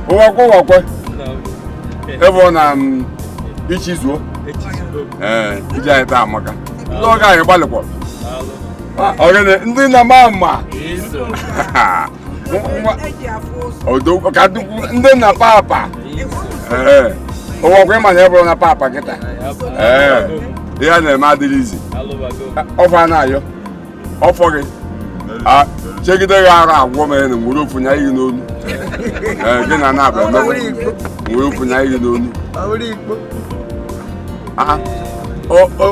Nwokoye. Everyone Ichizuo. Ija ita amaka. Lo ga yin balekwo. Ogene ndi na mama. Odo ka ndi na papa. Nwokoye ma na everyone na papa kita. Ya na ma dilizi. Offer na yo. Offor gị. Chegide ya ara agwọ mere na nwere ofunya ihe n'onu. Gị na na-abịa nwere ofunya ihe n'onu.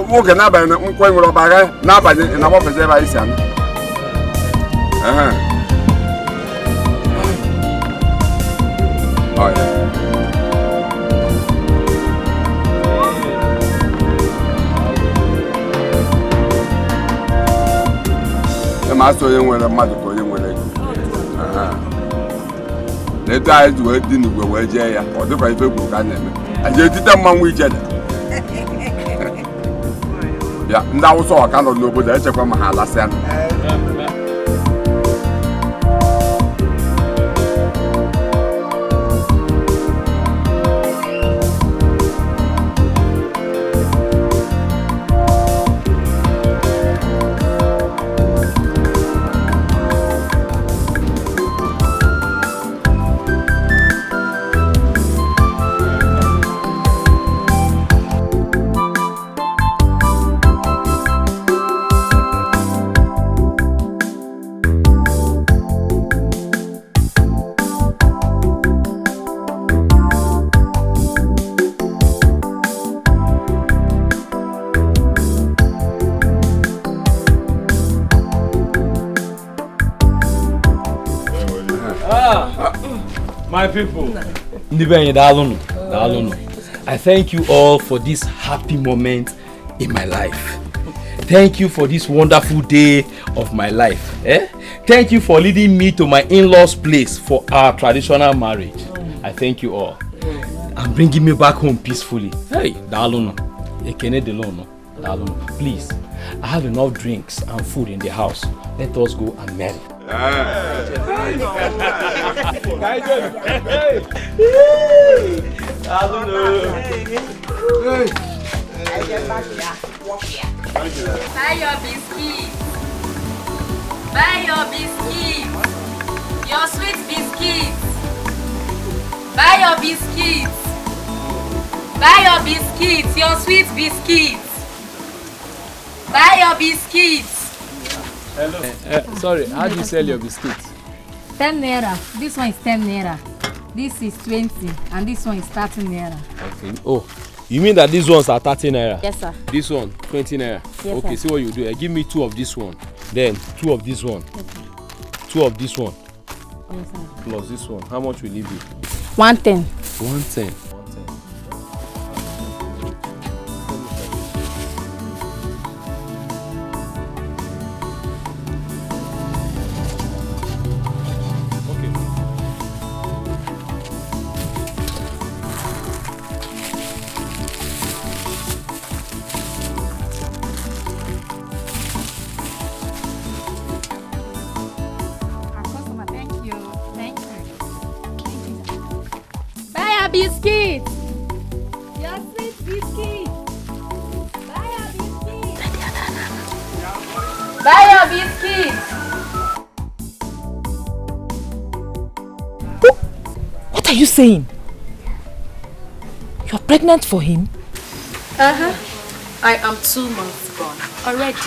Nwoke n'abalị na nkwe nwere ọbara n'abalị na gbapụta ebe anyị si anụ. Master onye nwere mmadụ ka onye nwere ego. N'etu anyị ji wee dị n'igwe wee jee ya, ọ dịkwa ife kwuru ka a na-eme. Anyị etite mmanwụ ijede. Bịa, ndị Awụsa ọka nọ n'obodo echekwa ma ha alasịa. My people, I thank you all for this happy moment in my life. Thank you for this wonderful day of my life. Thank you for leading me to my in-laws' place for our traditional marriage. I thank you all. And bringing me back home peacefully. Hey, please, I have enough drinks and food in the house. Let us go and marry. Buy your biscuits. Buy your biscuits. Your sweet biscuits. Buy your biscuits. Buy your biscuits. Your sweet biscuits. Buy your biscuits. Hello. Sorry, how do you sell your biscuits? 10 naira. This one is 10 naira. This is 20 and this one is 30 naira. Okay. Oh, you mean that these ones are 30 naira? Yes, sir. This one, 20 naira? Yes, okay, sir. see what you do. Give me 2 of this one. Then 2 of this one. Okay. 2 of this one. Yes, sir. Plus this one. How much will it be? 110. 110. Biscuits. Your sweet biscuits. Buy your biscuits. Buy your biscuits. What are you saying? You're pregnant for him? I am 2 months gone already.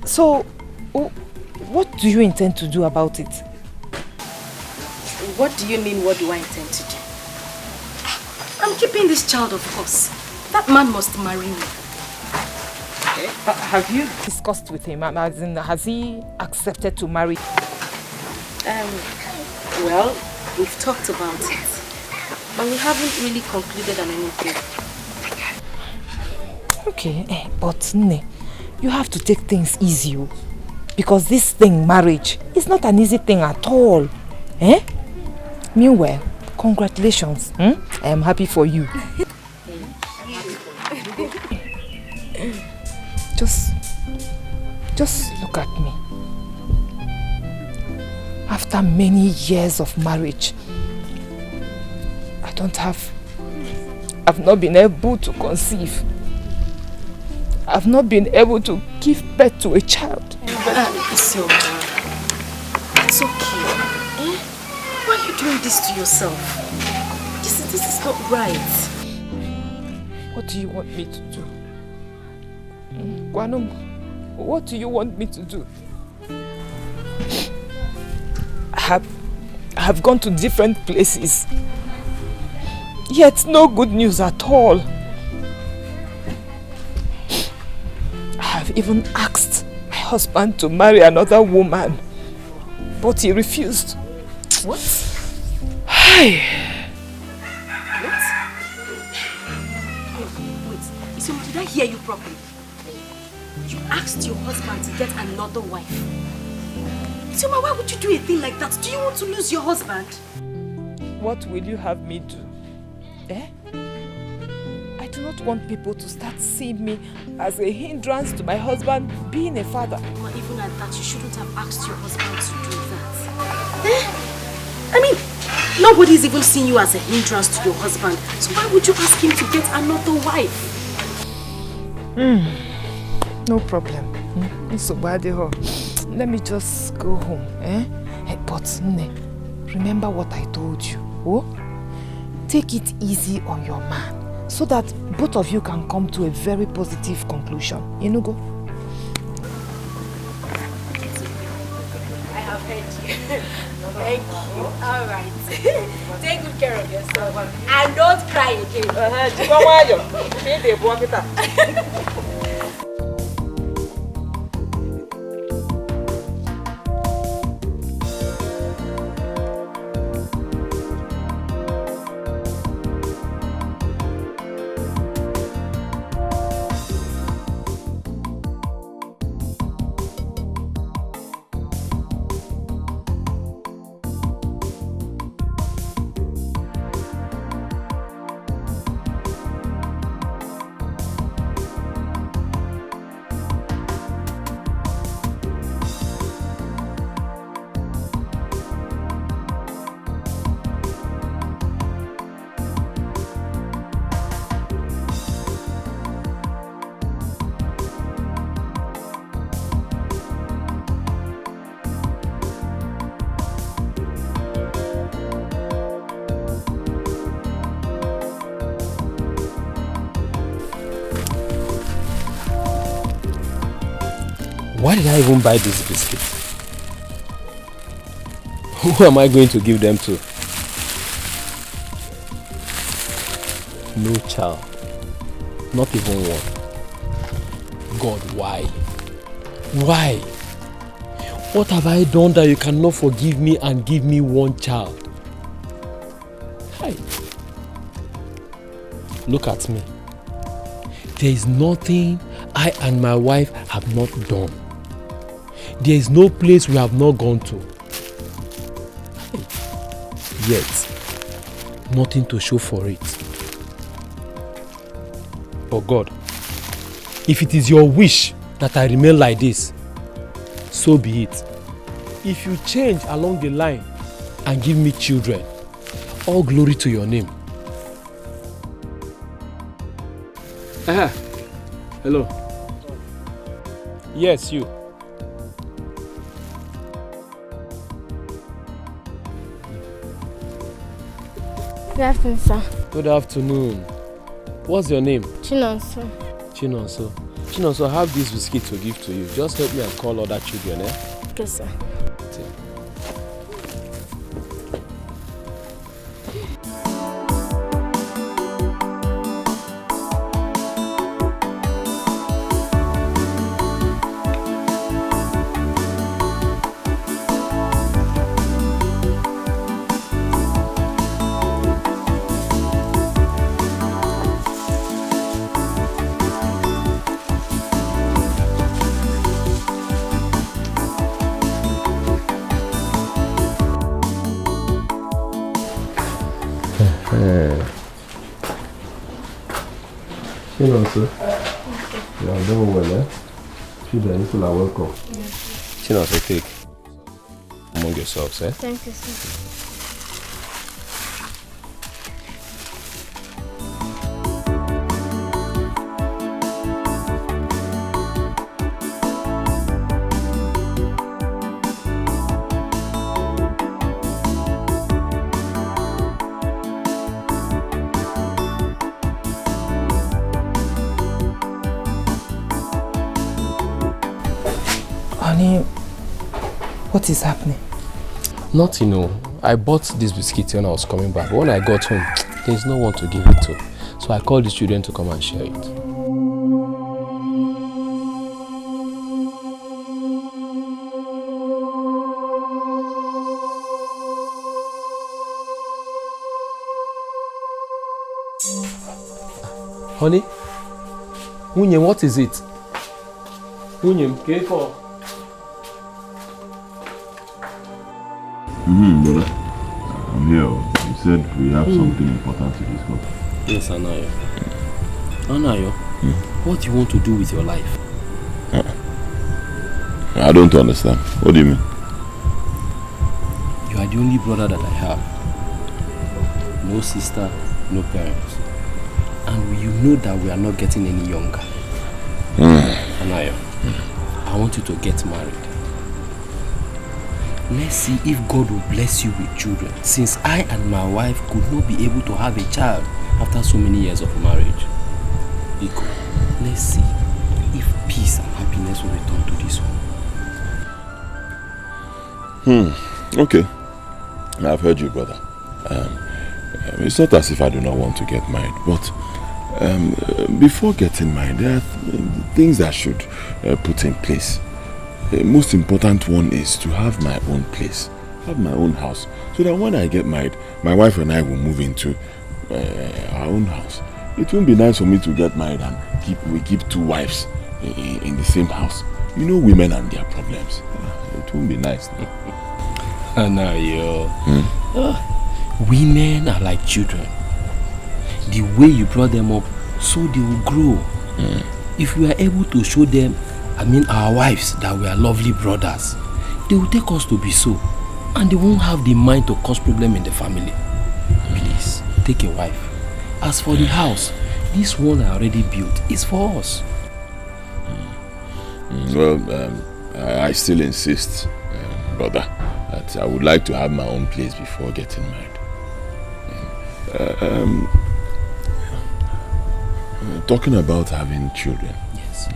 So, what do you intend to do about it? What do you mean, what do I intend to do? I'm keeping this child, of course. That man must marry me. Okay. Have you discussed with him? As in, has he accepted to marry? Well, we've talked about it. But we haven't really concluded on anything. Okay, but Nne, you have to take things easy. Because this thing, marriage, is not an easy thing at all. Meanwhile, congratulations. I am happy for you. Just look at me. after many years of marriage, I've not been able to conceive. I've not been able to give birth to a child. It's okay. Eh? Why are you doing this to yourself? This is not right. What do you want me to do? Gwanum, what do you want me to do? I have gone to different places, yet no good news at all. I have even asked my husband to marry another woman, but he refused. What? Hi. Wait, did I hear you properly? You asked your husband to get another wife. Isoma, why would you do a thing like that? Do you want to lose your husband? What will you have me do? Eh? I do not want people to start seeing me as a hindrance to my husband being a father. Well, even at that, you shouldn't have asked your husband to do that. Eh? I mean, nobody's even seen you as a hindrance to your husband. So why would you ask him to get another wife? No problem. Let me just go home. Eh? But remember what I told you. Oh? Take it easy on your man, so that both of you can come to a very positive conclusion. Go. I have heard you. Thank you. All right. Take good care of yourself. And don't cry again. Why did I even buy these biscuits? Who am I going to give them to? No child. Not even one. God, why? Why? What have I done that you cannot forgive me and give me one child? Hi. Look at me. There is nothing I and my wife have not done. There is no place we have not gone to. Yet, nothing to show for it. But God, if it is your wish that I remain like this, so be it. If you change along the line and give me children, all glory to your name. Hello. Yes, you. Good afternoon, sir. Good afternoon. What's your name? Chinonso. Chinonso. Chinonso, I have this biscuit to give to you. Just help me and call other children, eh? Okay, sir. Chinonso, you are doing well, eh? Children, people are welcome. Chinonso, take. I'm among yourselves, eh? Thank you, sir. Honey, what is happening? Nothing, no. I bought this biscuit when I was coming back. But when I got home, there's no one to give it to. So I called the children to come and share it. Honey? Unye, what is it? Unye, careful. Brother. I'm here. You said we have something important to discuss. Yes, Anayo. Anayo, what do you want to do with your life? I don't understand. What do you mean? You are the only brother that I have. No sister, no parents. And you know that we are not getting any younger. Anayo, I want you to get married. Let's see if God will bless you with children, since I and my wife could not be able to have a child after so many years of marriage. Biko, let's see if peace and happiness will return to this home. Okay. I've heard you, brother. It's not as if I do not want to get married, but before getting married, there are things I should put in place. The most important one is to have my own place, have my own house, so that when I get married, my wife and I will move into our own house. It won't be nice for me to get married and we keep two wives in the same house. You know women and their problems. It won't be nice. Anayo, women are like children. The way you brought them up, so they will grow. If we are able to show them, our wives, that we are lovely brothers, they will take us to be so, and they won't have the mind to cause problem in the family. Please, take a wife. As for the house, this one I already built is for us. Well, I still insist, brother, that I would like to have my own place before getting married. Talking about having children. Yes.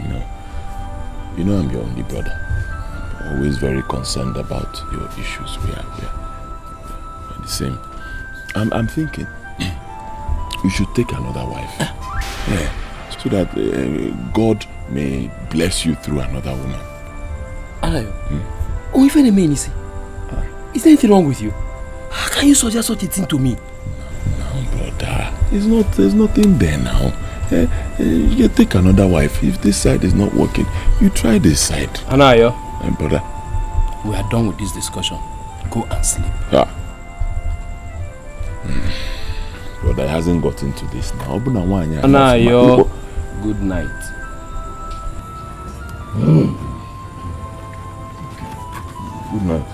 You know I'm your only brother. I'm always very concerned about your issues. We are the same. I'm thinking you should take another wife. Yeah, so that God may bless you through another woman. Anayo, is there anything wrong with you? How can you suggest such a thing to me? No, brother. There's nothing there now. You take another wife. If this side is not working, you try this side. Anayo, brother, we are done with this discussion. Go and sleep. Brother hasn't got into this now. Anayo, good night. Good night.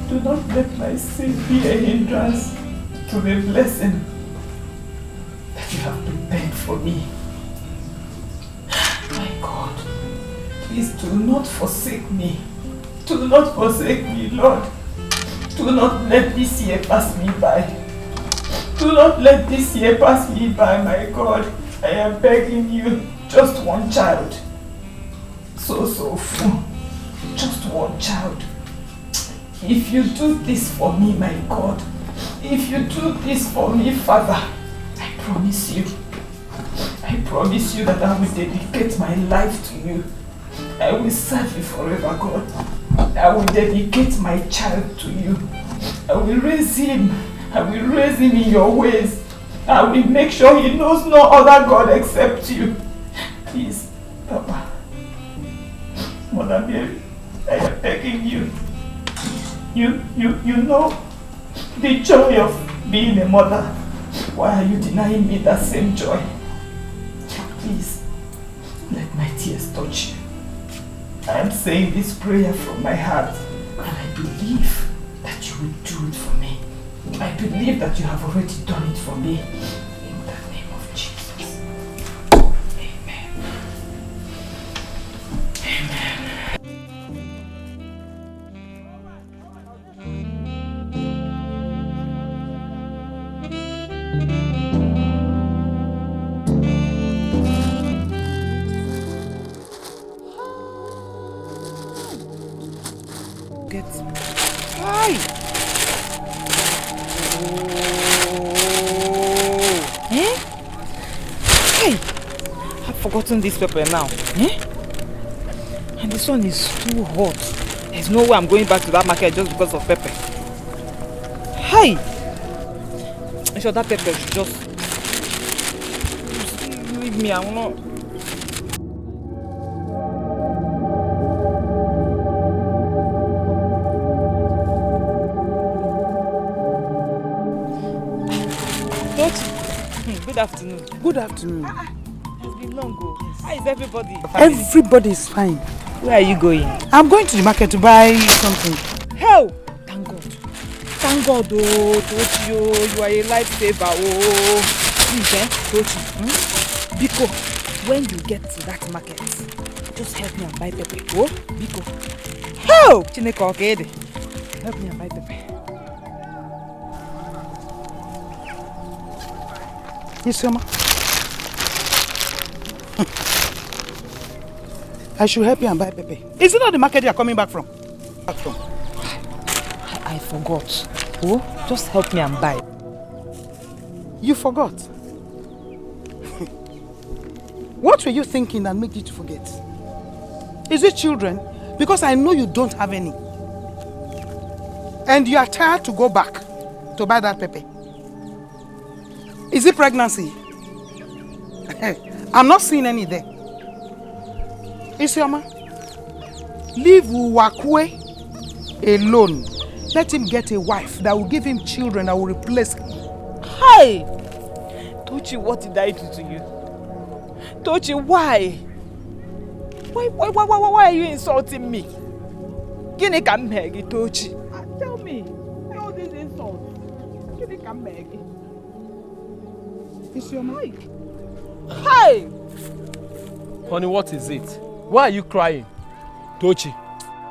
Do not let my sin be a hindrance to the blessing that you have prepared for me. My God, please do not forsake me. Do not forsake me, Lord. Do not let this year pass me by. Do not let this year pass me by, my God. I am begging you, just one child. So full. Just one child. If you do this for me, my God, if you do this for me, Father, I promise you that I will dedicate my life to you. I will serve you forever, God. I will dedicate my child to you. I will raise him in your ways. I will make sure he knows no other God except you. Please, Papa, Mother Mary, I am begging you. You know the joy of being a mother. Why are you denying me that same joy? Please, let my tears touch you. I am saying this prayer from my heart, and I believe that you will do it for me. I believe that you have already done it for me. In the name of Jesus. Amen. Amen. Forgotten this pepper now. And this one is too hot. There's no way I'm going back to that market just because of pepper. Hey! I'm sure that pepper should just leave me. I will not. Good afternoon. Good afternoon. It's been long ago. How is everybody? Everybody is fine. Where are you going? I'm going to the market to buy something. Hell! Thank God. Thank God, oh, Tochi, oh, you are a lifesaver, oh. Please, Tochi, Biko, when you get to that market, just help me and buy pepper, oh, Biko. Hell! Chineke okede. Help me and buy pepper. Yes, Mama. I should help you and buy pepper. Is it not the market you are coming back from? I forgot. Oh, just help me and buy. You forgot? What were you thinking that made you to forget? Is it children? Because I know you don't have any. And you are tired to go back to buy that pepper. Is it pregnancy? I'm not seeing any there. Isioma, leave Nwokoye alone. Let him get a wife that will give him children that will replace him. Hi! Tochi, what did I do to you? Tochi, why? Why are you insulting me? Gini kam megi, Tochi? Tell me, all these insults. Gini kam megi? Isioma. Hi! Honey, what is it? Why are you crying? Tochi,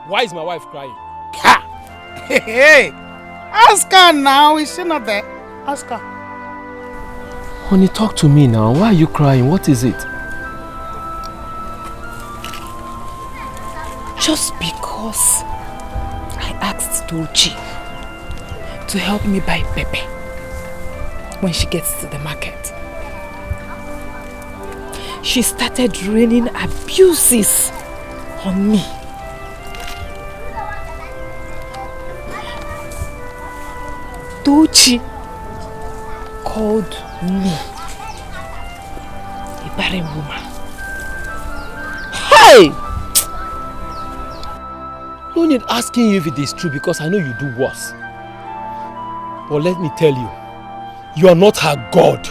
why is my wife crying? Ha! Hey! Ask her now. Is she not there? Ask her. Honey, talk to me now. Why are you crying? What is it? Just because I asked Tochi to help me buy pepper when she gets to the market. She started raining abuses on me. Tochi called me a barren woman. Hey! No need asking you if it is true because I know you do worse. But let me tell you, you are not her God.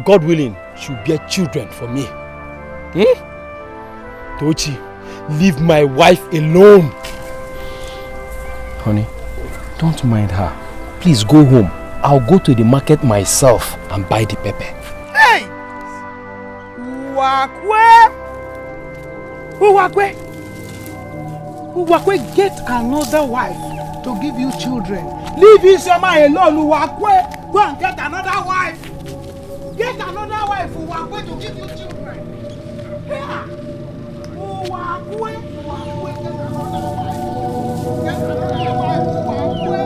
God willing, she'll bear children for me. Tochi, leave my wife alone. Honey, don't mind her. Please go home. I'll go to the market myself and buy the pepper. Uwakwe, get another wife to give you children. Leave Isioma alone, Uwakwe. Go and get another wife. Get another wife, Uwakwe, to give you children. Here. Uwakwe, get another wife. Get another wife, Uwakwe.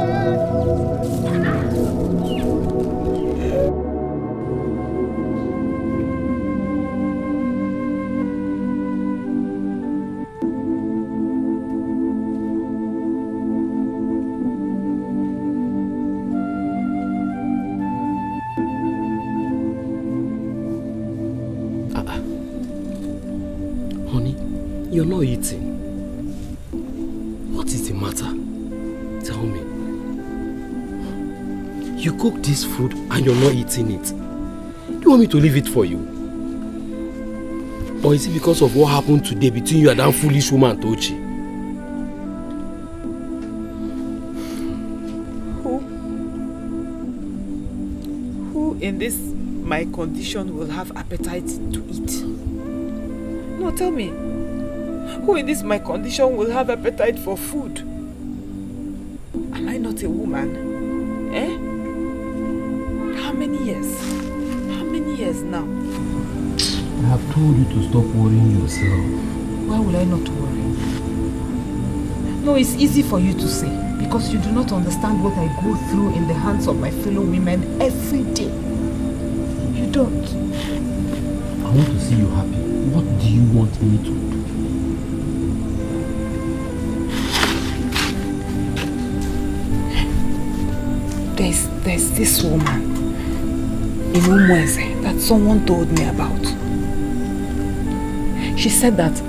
You're not eating. What is the matter? Tell me. You cook this food and you're not eating it. Do you want me to leave it for you? Or is it because of what happened today between you and that foolish woman, Tochi? Who in this my condition will have appetite to eat? No, tell me. Who in this my condition will have appetite for food? Am I not a woman? Eh? How many years? How many years now? I have told you to stop worrying yourself. Why will I not worry? No, it's easy for you to say because you do not understand what I go through in the hands of my fellow women every day. You don't. I want to see you happy. What do you want me to do? There's this woman in Umweze that someone told me about. She said that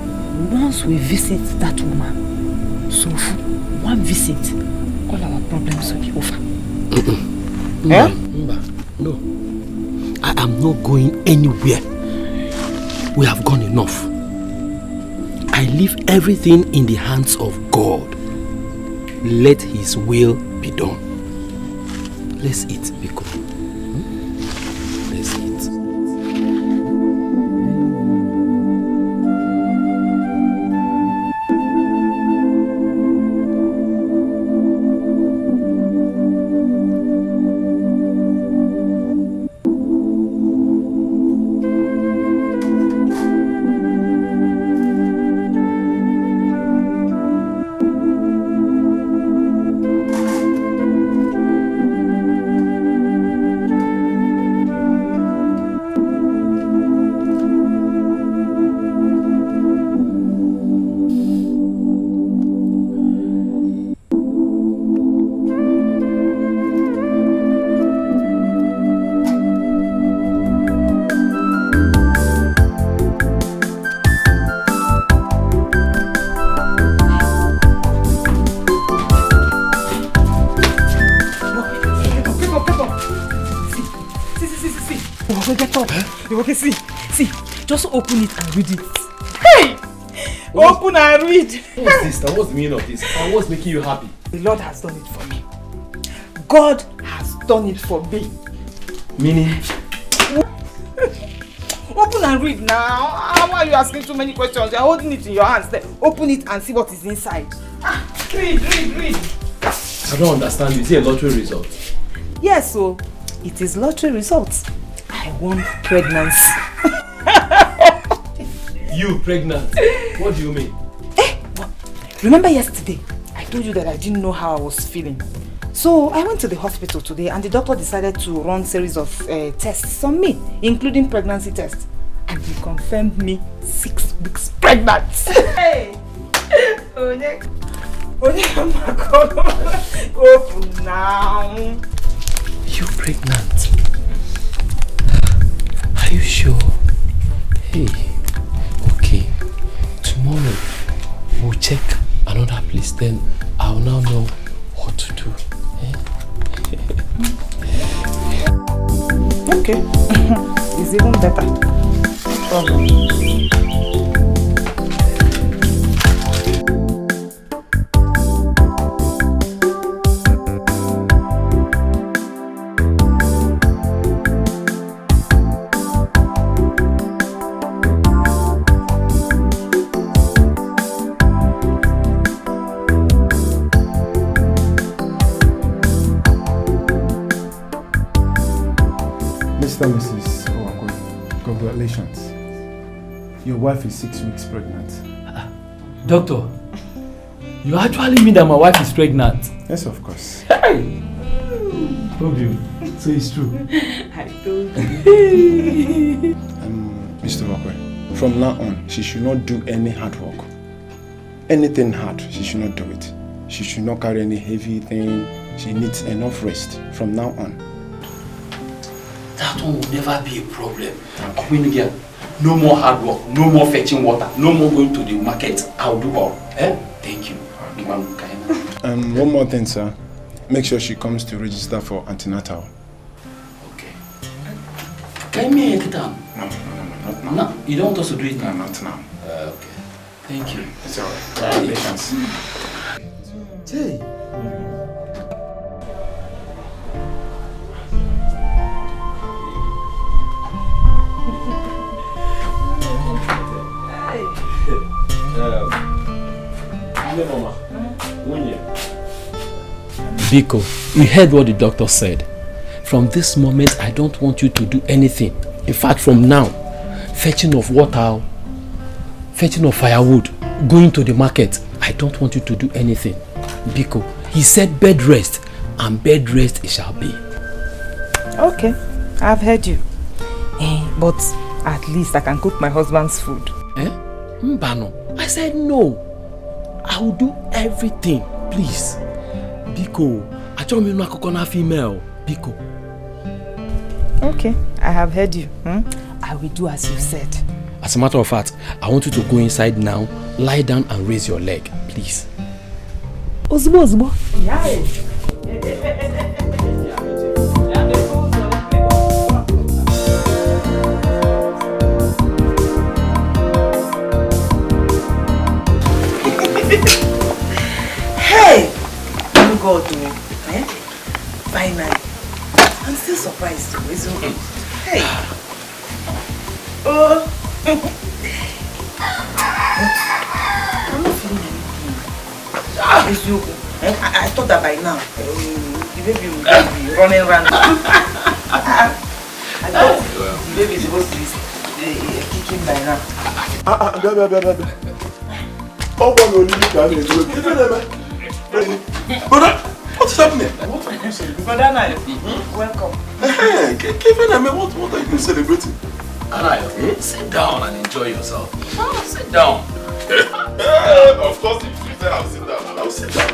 once we visit that woman, so one visit, all our problems will be over. No. I am not going anywhere. We have gone enough. I leave everything in the hands of God. Let His will be done. Let's eat, Biko. Let's eat. Okay, see, just open it and read it. Hey! Open and read. What's this? What's the meaning of this? And what's making you happy? The Lord has done it for me. God has done it for me. Meaning? Open and read now. Why are you asking too many questions? You're holding it in your hands there. Open it and see what is inside. Read. I don't understand. Is it a lottery result? Yes, so it is lottery results. I won pregnancy. You pregnant? What do you mean? Remember yesterday, I told you that I didn't know how I was feeling. So I went to the hospital today and the doctor decided to run a series of tests on me, including pregnancy tests. And he confirmed me 6 weeks pregnant. Hey! Open now. You pregnant? Are you sure? Hey, okay. Tomorrow we'll check another place, then I'll now know what to do. Okay. It's even better. Sister Mrs. Nwokoye, congratulations. Your wife is 6 weeks pregnant. Doctor, you actually mean that my wife is pregnant? Yes, of course. Hey! Told you. So it's true. I told you. Mr. Nwokoye, from now on, she should not do any hard work. Anything hard, she should not do it. She should not carry any heavy thing. She needs enough rest from now on. That one will never be a problem. Okay. No more hard work, no more fetching water, no more going to the market. I'll do all. Thank you. One more thing, sir. Make sure she comes to register for antenatal. Okay. Can you make it down? No, not now. No, you don't want us to do it now? No, not now. Okay. Thank you. It's alright. Congratulations. Hey. Biko, you heard what the doctor said. From this moment, I don't want you to do anything. In fact, from now, fetching of water, fetching of firewood, going to the market, I don't want you to do anything. Biko, he said bed rest, and bed rest it shall be. Okay, I've heard you. But at least I can cook my husband's food. Mbano, I said no. I will do everything, please. Biko, I told you not coconut female. Biko. Okay, I have heard you. I will do as you said. As a matter of fact, I want you to go inside now, lie down and raise your leg, please. Ozbo, Ozbo. Hey! Oh God, finally. I'm still surprised too, isn't it? Hey! Oh! I'm not feeling anything. I thought that by now, the baby would be running around. I thought the baby is supposed to be kicking by now. Brother, what's happening? Brother Anayo, welcome. What are you celebrating? Anayo, sit down and enjoy yourself. Sit down. Of course, if you say I'll sit down, I'll sit down.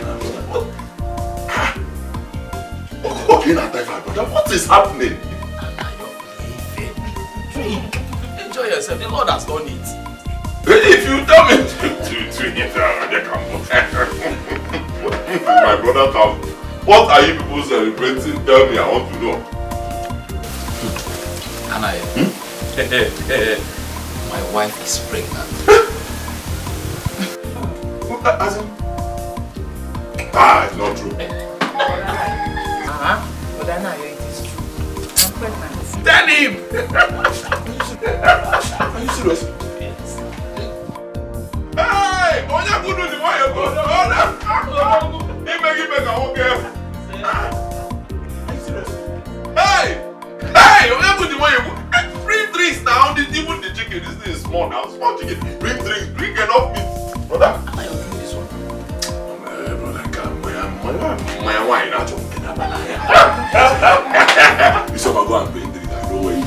Okay, now, brother, what is happening? Drink. Enjoy yourself. The Lord has done it. If you tell me to eat, my brother, what are you people celebrating? Tell me, I want to know. Anayo, my wife is pregnant. It's not true. But Anayo, it is true. I'm pregnant. Tell him! Are you serious? Hey! Onya kudu ni wa yego. Ime ka oke. Are you serious? Hey! Hey! Onya kudu ni wa yego. Bring drinks now. Even the chicken. This thing is small now. Small chicken. Bring drinks. Bring enough meat. Brother. Am I doing this one? Brother, my wine. I don't get that banana. You saw go and bring drinks. I know where you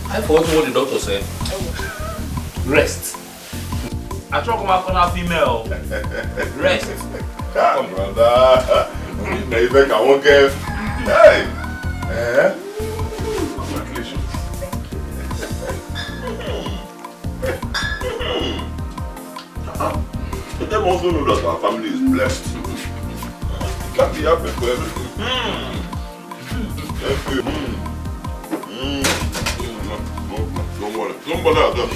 I forgot what the doctor said. Rest. I talk about corner female. Rest. Come, brother. You think I won't get? Hey. Congratulations. But them also know that our family is blessed. You can't be happy for everything. Thank you. Don't worry. Don't bother at all.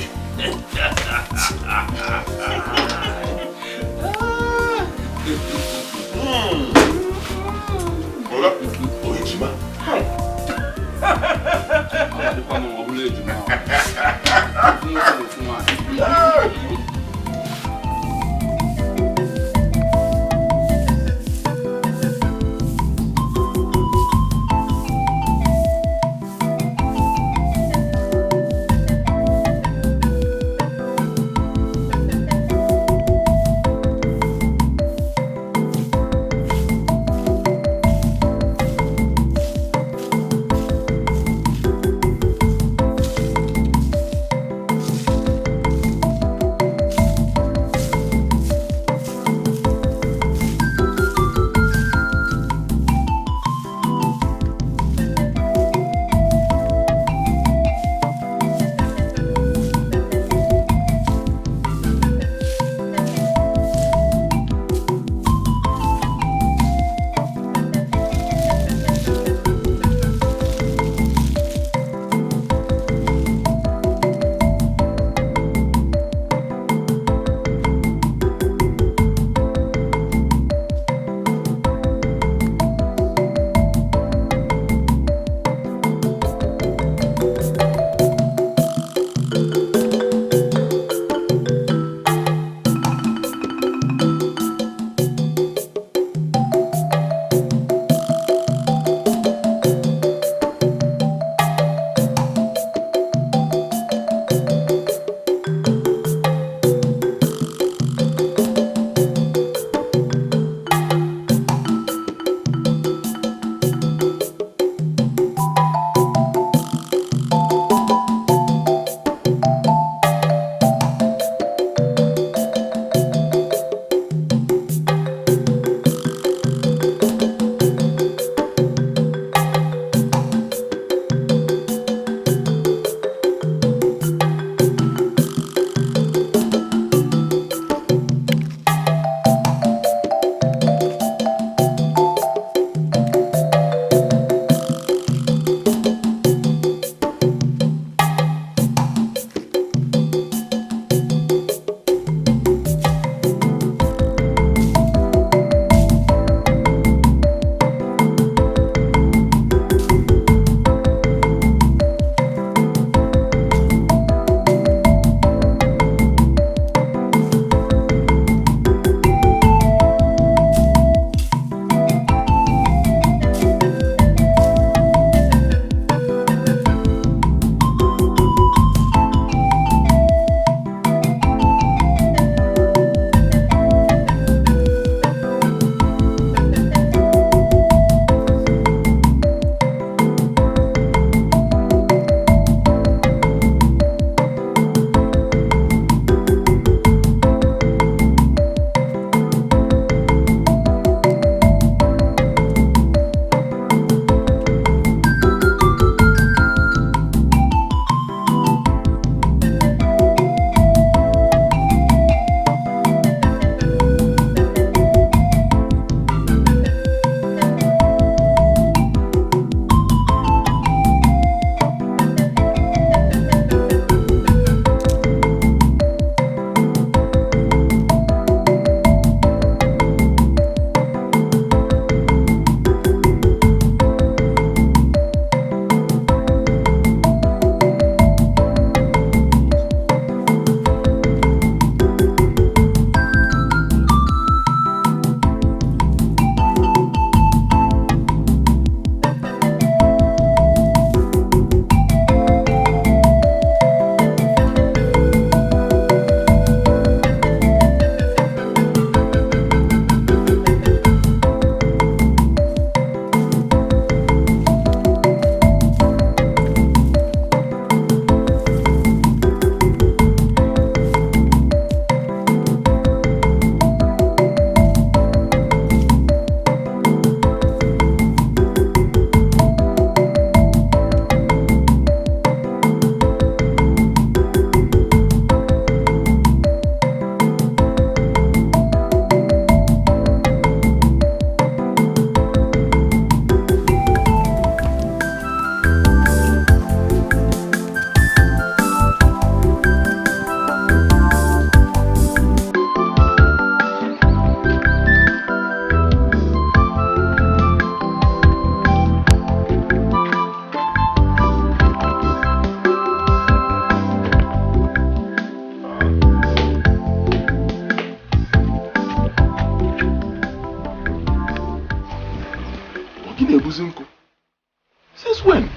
Since when?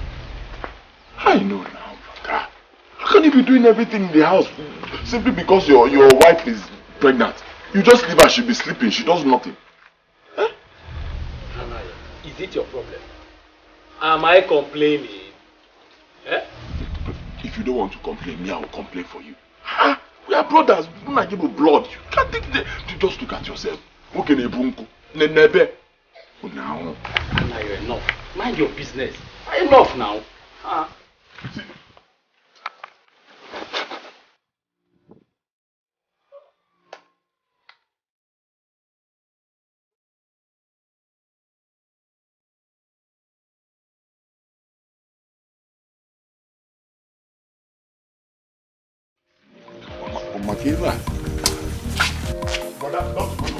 I know now, brother. How can you be doing everything in the house simply because your wife is pregnant? You just leave her, she'll be sleeping, she does nothing. Huh? Is it your problem? Am I complaining? Eh? If you don't want to complain, me, I will complain for you. Huh? We are brothers, we not give you blood. You can't take the... Just look at yourself. Okay, Nebunko. Nenebe. Oh, now. Now you're enough. Mind your business. Enough now. Huh? Makeva. But that's not good.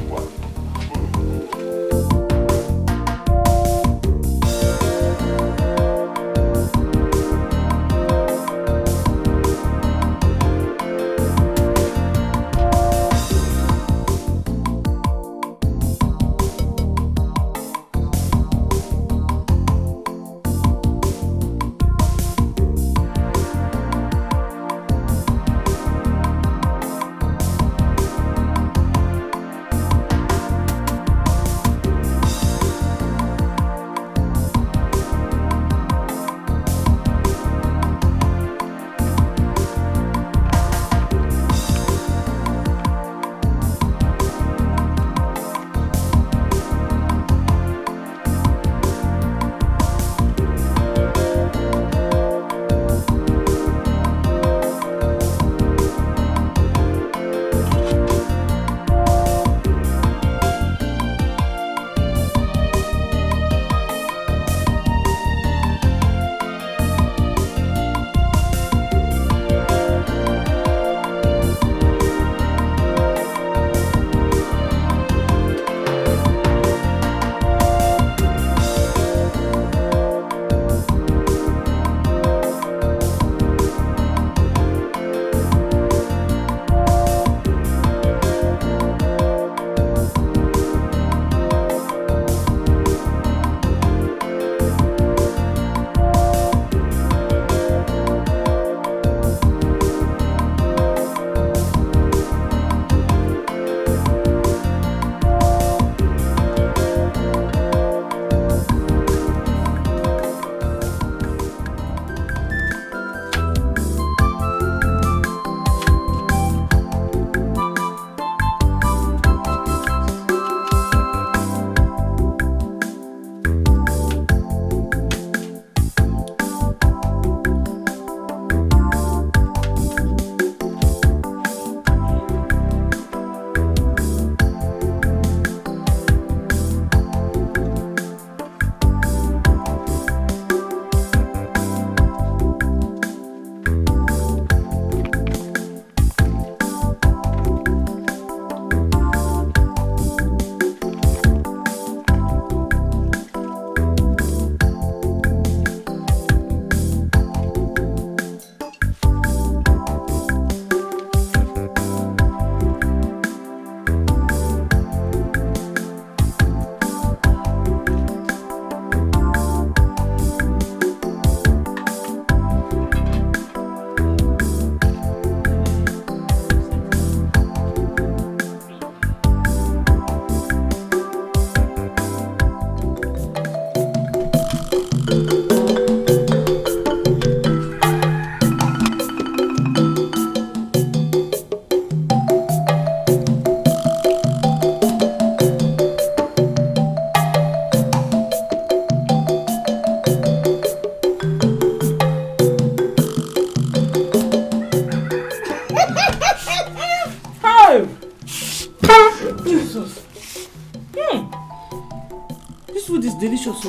delicious.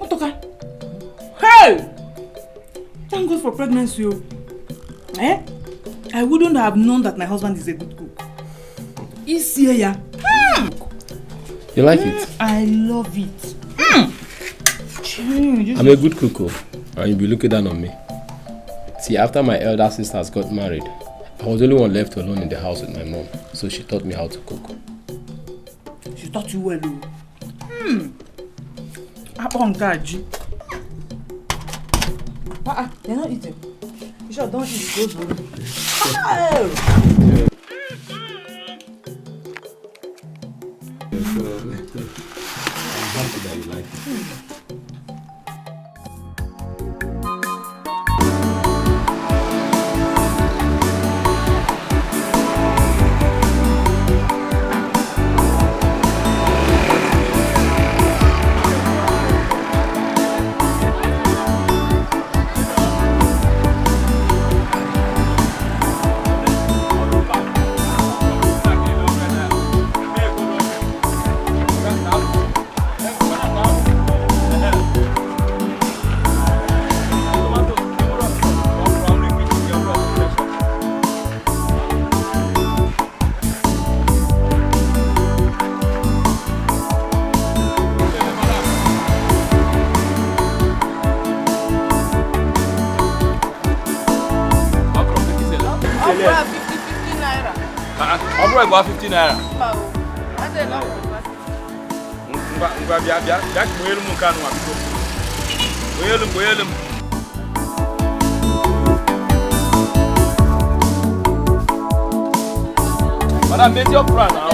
Otoka. Hey! Thank God for pregnancy. Eh? I wouldn't have known that my husband is a good cook. He's here. You like it? I love it. I'm a good cook, and you'll be looking down on me. See, after my elder sisters got married, I was the only one left alone in the house with my mom, so she taught me how to cook. She taught you well. Apongaji. You're not eating. You sure don't eat those ones. I'm happy that you like it. About 50 naira. Madam, make your plan now.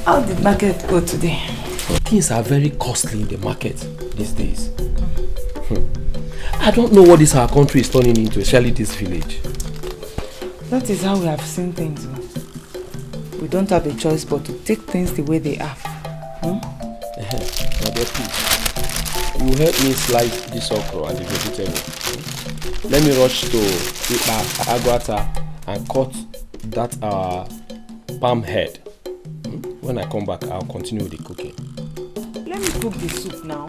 How did market go today? Things are very costly in the market these days. I don't know what this our country is turning into, especially this village. That is how we have seen things. We don't have a choice but to take things the way they are. Now, please, you help me slice this okra and the vegetable. Let me rush to Agwata and cut that palm head. When I come back, I'll continue with the cooking. Let me cook the soup now.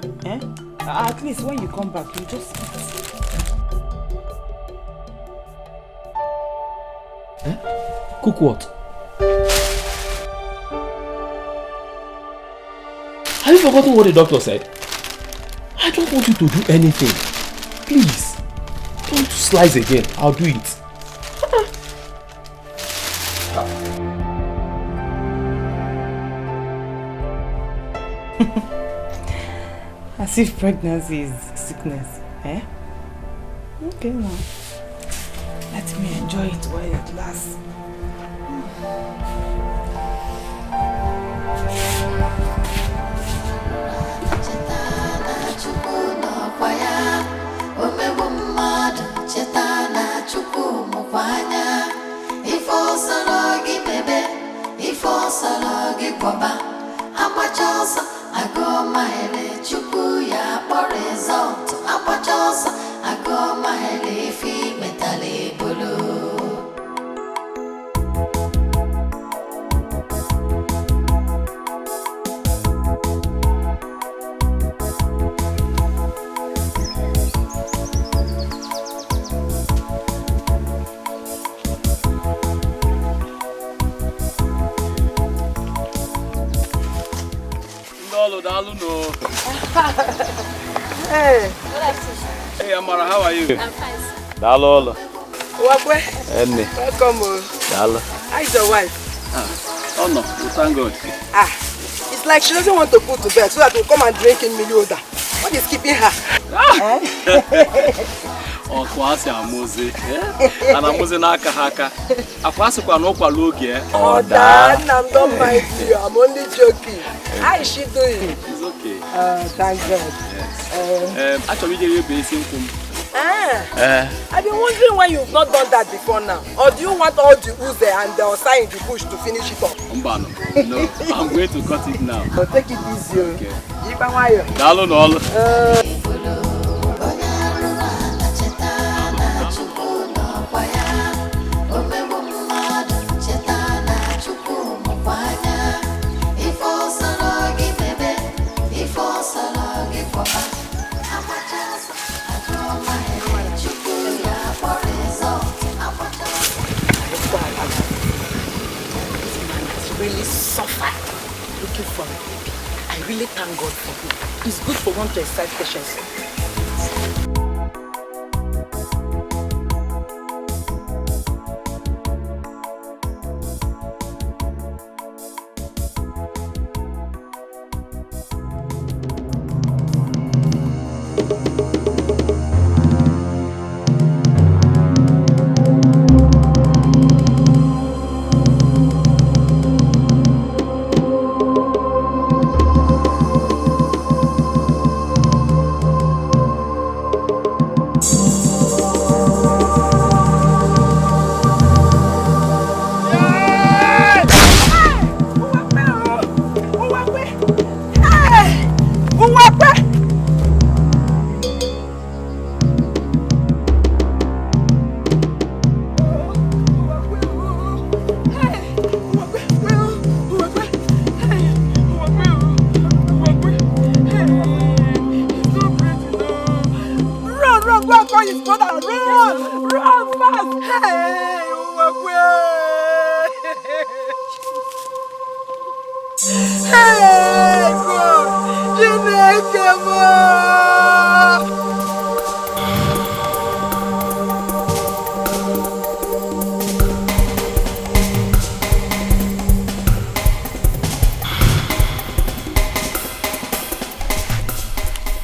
At least when you come back, you just eat. Cook what? Have you forgotten what the doctor said? I don't want you to do anything. Please. Don't slice again. I'll do it. As if pregnancy is sickness. Okay now. Let me enjoy it while it lasts. Dalu no. Hey. Hey, Amara, how are you? I'm fine, sir. Dalu. Wakwe. Enne. Welcome. Dalu. How is your wife? Oh no, thank God. It's like she doesn't want to put to bed so that we'll come and drink in Milioda. What is keeping her? Oh, kwasi amuzi. Anamuzi na aka haka. Akwasi kwa no kwa logi Oh, Dan, don't mind you. I'm only joking. How is she doing? It's okay. Thank God. Yes. Actually, you're basing I've been wondering why you've not done that before now. Or do you want all the Uze and the Osai in the bush to finish it up? No, I'm going to cut it now. So take it easy. Okay. Dalo no. Really suffered looking for a baby. I really thank God for him. It's good for one to exercise patience.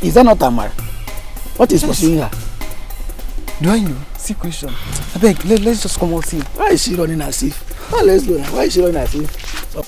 Is that not Tamar? What is pursuing her? Do I know? See question. I beg, let's just come out see. Why is she running as if? Oh, let's go now. Why is she running as if? Oh.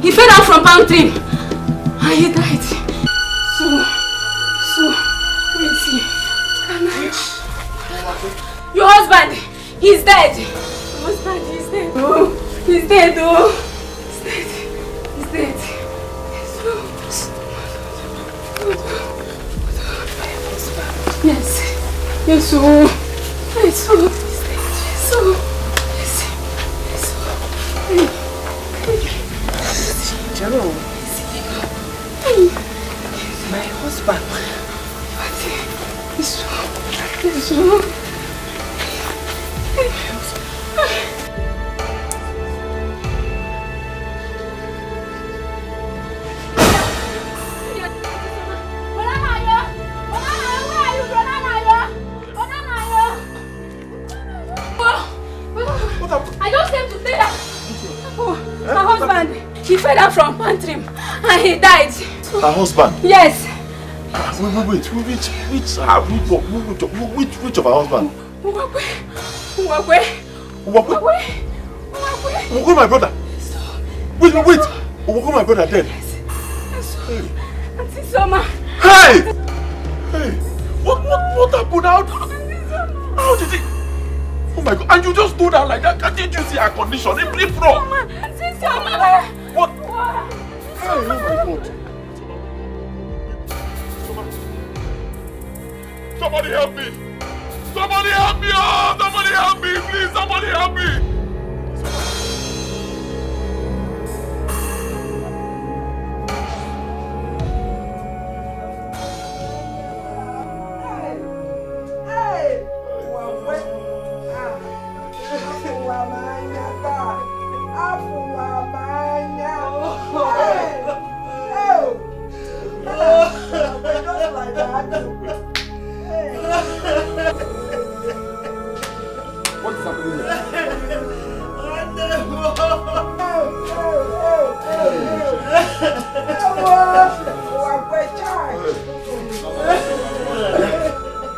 He fell down from palm tree and he died. So, where is he? Your husband, he's dead. Your husband, he's dead. Oh, he's dead. Oh, he's dead. He's dead. Yes. Yes. Oh, yes. Oh, he's dead. Yes. Oh, yes. Hello. My husband. I just came to tell you. My husband, he fell down from palm tree and he died. Her husband? Yes. Wait, which of her husband? Nwokoye, my brother. Wait. Nwokoye, my brother dead. Auntie Soma. Hey! What happened? How did it? Oh my God, and you just do that like that? Can't you see our condition? It bleep from. Mama, since your mother. What? What? Hey, oh my God. Somebody help me! Somebody help me! Oh, somebody help me! Please, somebody help me! What is happening here?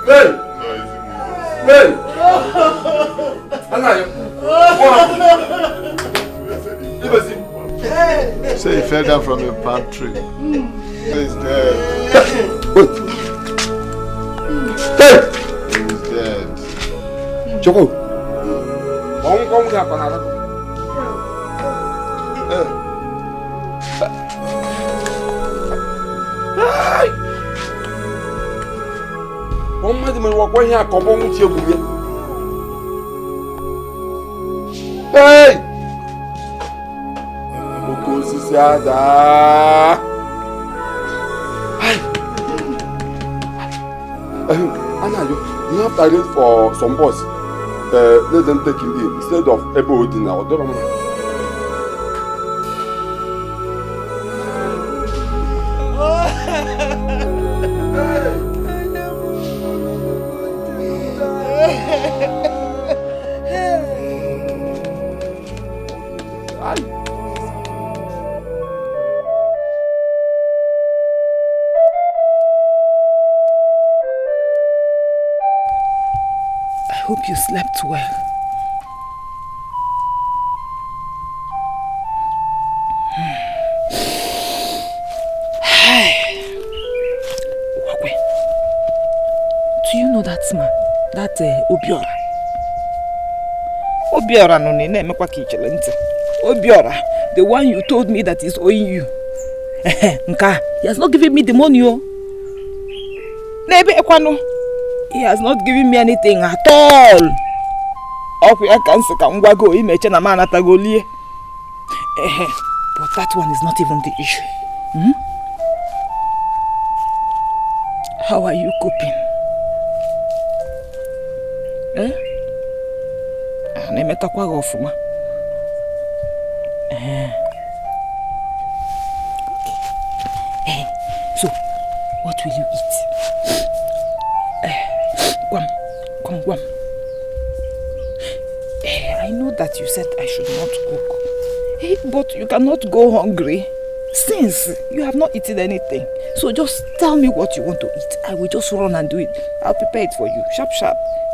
Hey! Hey! Say he fell down from a palm tree. He's dead. Hey! He's dead. Choco! Come here, Panada. Hey! Come here, Nwokoye here, come on with you. Hey! Okosisiada. Hey! Anna, you have to arrange for some boys. Let them take him in instead of ODINACHI. I hope you slept well. Do you know that man? That Obiora? Obiora no ne mekwa ka ichelente. Obiora, the one you told me that is owing you. Nka, he has not given me the money. Nebe ekwano. He has not given me anything at all. But that one is not even the issue. How are you coping? So, what will you eat? Guam. I know that you said I should not cook. But you cannot go hungry since you have not eaten anything. So just tell me what you want to eat. I will just run and do it. I'll prepare it for you. Sharp.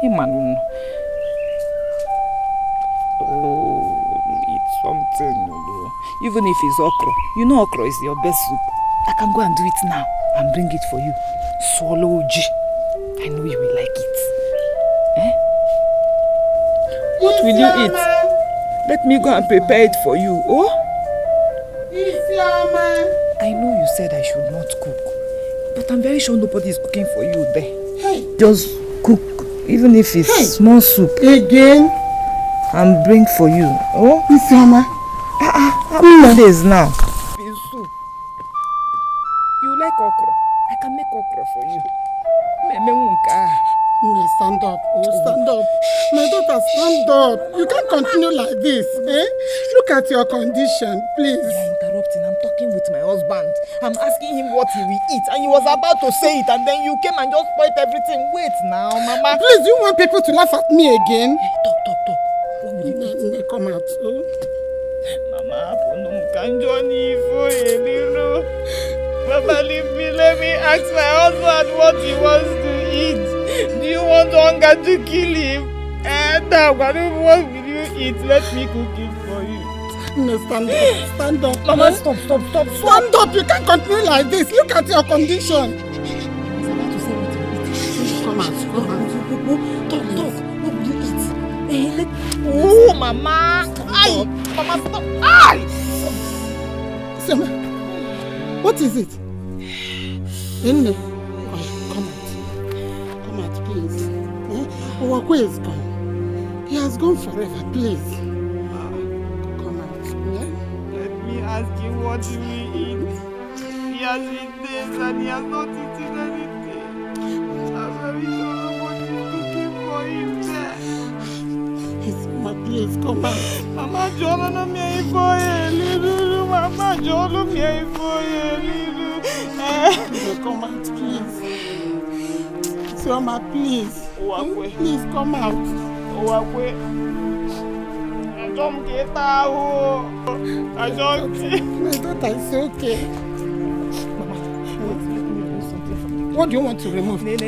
Hey man. Oh, eat something. Even if it's okra. You know okra is your best soup. I can go and do it now and bring it for you. Swallow G. I know you will like it. What will you eat? Let me go and prepare it for you. Oh? I know you said I should not cook, but I'm very sure nobody is cooking for you there. Hey. Just cook, even if it's small soup. Again? And bring for you. Oh? Isioma. How many days now? Soup. You like okra? I can make okra for you. Stand up. Oh, stand up. My daughter, stand up. You can't continue like this. Look at your condition, please. You're interrupting. I'm talking with my husband. I'm asking him what he will eat. And he was about to say it. And then you came and just spoiled everything. Wait now, Mama. Please, you want people to laugh at me again? Talk. What will you eat? Come out. Oh. Mama, Papa, leave me. Let me ask my husband what he wants to eat. Do you want hunger to kill him? What will you eat? Let me cook it for you. No, stand up. Mama, stop. Stand up. You can't continue like this. Look at your condition. He's about to say what he will eat. Come out. Talk. What will you eat? Oh, Mama! Ay! Mama, stop! Ay! Sammy, what is it? Come out, please. Nwokoye is gone. He has gone forever, please. Come out. Let me ask you what he will eat. He has been days and he has not eaten anything. I'm very sure what is cooking for him there. Yes, Mama, please, come out. Mama, John, no me for you. Mama, John, no me for you. Come out, please. Mama, please. Please come out. I don't get out. I don't get. My daughter is okay. Mama, what do you want to remove? Leave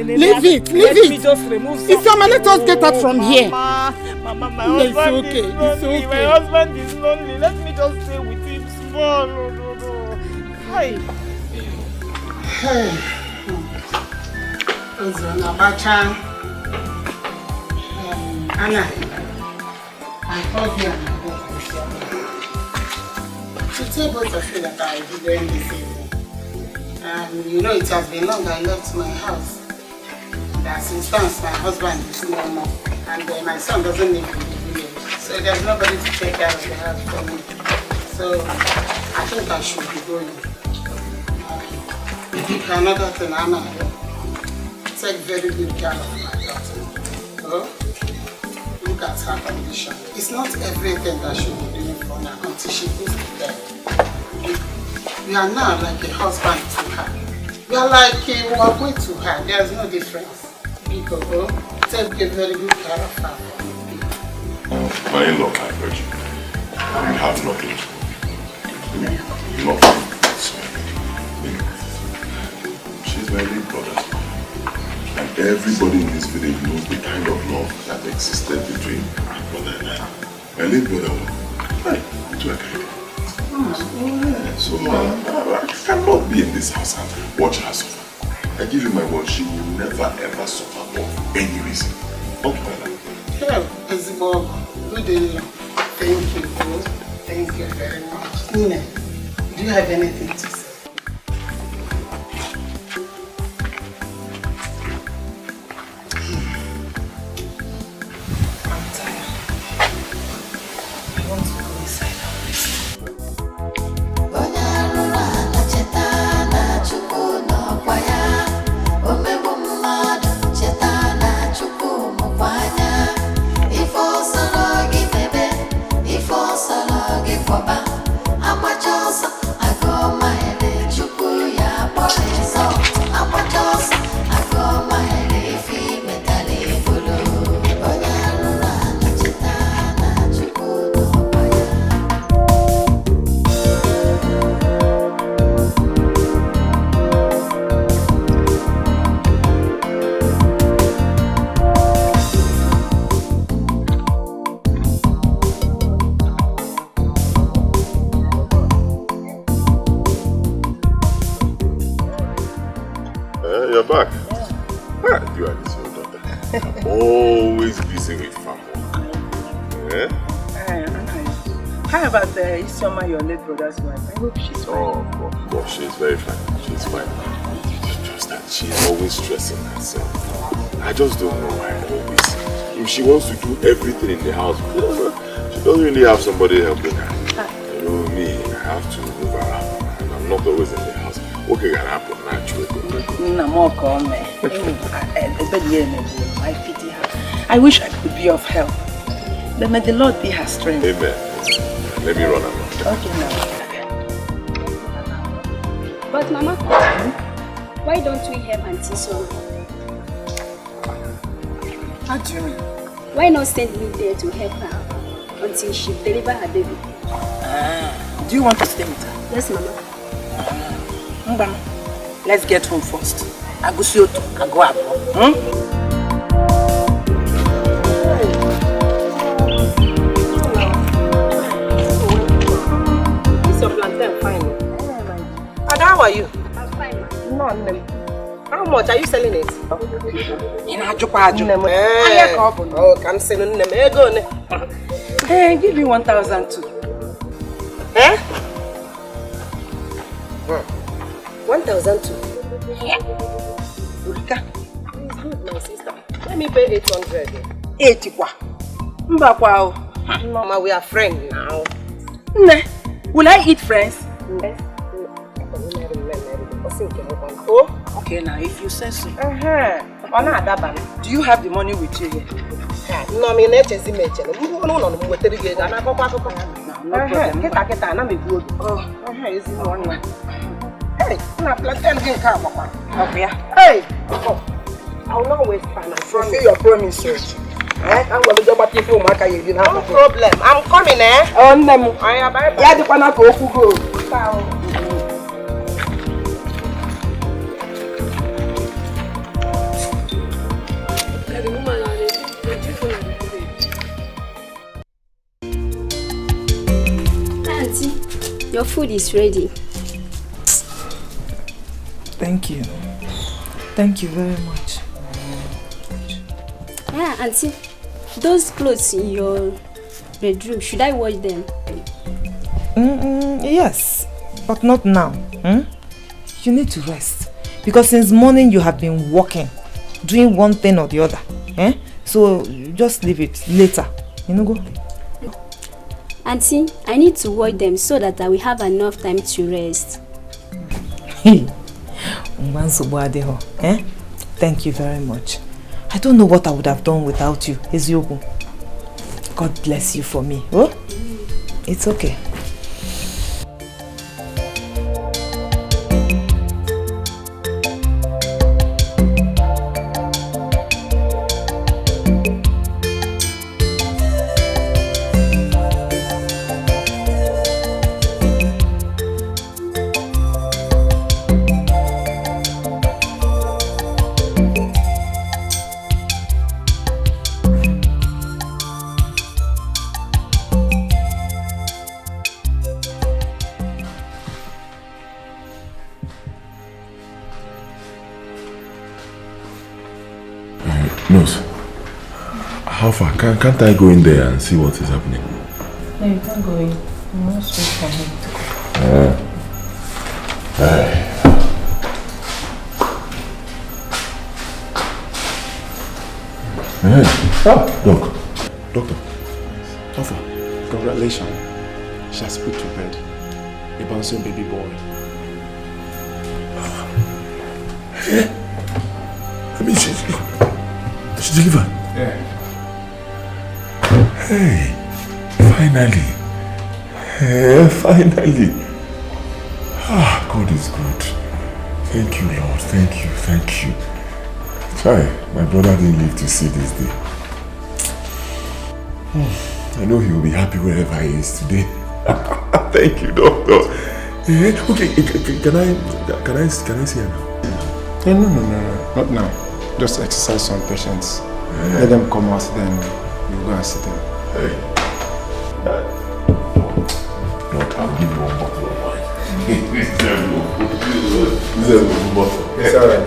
it. Let me just remove something. Isama, let us get out from here. Mama, my husband is lonely. It's okay. My husband is lonely. Let me just stay with him small. No. Hi. Hey. Abacha. Anna, I told you to tell both of you that I will be doing this evening. You know it has been long I left my house. As instance, my husband is no more, and my son doesn't live in the village, so there's nobody to take care of the house for me. So I think I should be going. Another thing, Anna, take very good care of my daughter. Oh? Look at her condition. It's not everything that she will be doing for her until she goes to bed. We are now like a husband to her. We are like a Nwokoye to her. There's no difference. Because take a very good care of her. My in-law, I heard you. You have nothing. Nothing. She's my big brother. And everybody in this village knows the kind of love that existed between my brother and I. My late brother, I do a kind of. So I cannot be in this house and watch her suffer. I give you my word, she will never ever suffer for any reason. Okpala. Good day. Thank you, bro. Thank you very much. Nina, do you have anything to say? You're back. You are this your daughter. I'm always busy with farm work. How about Isoma, your late brother's wife? I hope she's fine. Oh, of course, she's very fine. She's fine. Just that she's always stressing herself. I just don't know why always. If she wants to do everything in the house, she doesn't really have somebody helping her. You know me, I have to move around. And I'm not always in the house. What can happen naturally? I pity her. I wish I could be of help. Then may the Lord be her strength. Amen. Let me run along. Okay, now. But Mama, why don't we help Auntie Soma? How do you mean? Why not send me there to help her until she delivers her baby? Do you want to stay with her? Yes, Mama. Let's get home first. I go see you. I go up. Is your plantain fine? And how are you? I'm fine, No, how much are you selling it? In Ajupaju. Oh, can sell it. Hey, give me 1,000 too. Eh? 1,000 too. Yeah. Ulika, please hold my sister. Let me pay 800. 80 kwa. Mbakwa. Mama, we are friends now. Will I eat friends? Yes. Oh, okay now, if you say so. Do you have the money with you here? No, I'm not just imagine. No problem. Hey, I'm planting again. Hey, I'll not waste time. I fulfill your promise. I'm going to go back to you. No problem. I'm coming, eh? Oh, no. I am bye. Yeah, the one I go. Auntie, your food is ready. Thank you. Thank you very much. Yeah, Auntie, those clothes in your bedroom, should I wash them? Yes, but not now. You need to rest. Because since morning you have been working, doing one thing or the other. So just leave it later. Go. Auntie, I need to wash them so that I will have enough time to rest. Thank you very much. I don't know what I would have done without you, Ezioku. God bless you for me. Oh? It's okay. How far? Can't I go in there and see what is happening? No, you can't go in. You must wait for him to come. Doctor. Offor, congratulations. She has put to bed a bouncing baby boy. I mean, she delivered. Yeah. Hey, finally. Finally. God is good. Thank you, Lord. Thank you. Try. My brother didn't live to see this day. I know he will be happy wherever he is today. Thank you, doctor. Okay, can I see her now? No, not now. Just exercise some patience. Let them come out, then you go and see them. Look, I'll give you one bottle of wine. It's alright.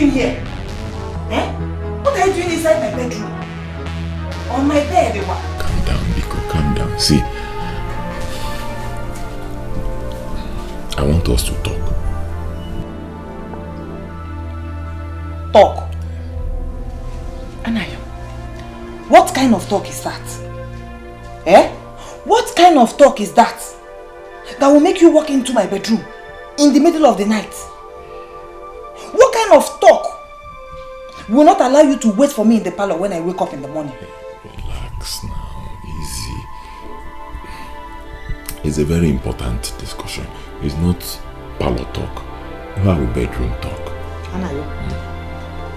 doing here? Eh? What are you doing inside my bedroom? On my bed, Ewa? Calm down, Biko, calm down. See, I want us to talk. Talk? Anayo, what kind of talk is that? Eh? What kind of talk is that? That will make you walk into my bedroom in the middle of the night? What kind of talk will not allow you to wait for me in the parlor when I wake up in the morning? Relax now, easy. It's a very important discussion. It's not parlor talk. We have a bedroom talk. Anayo,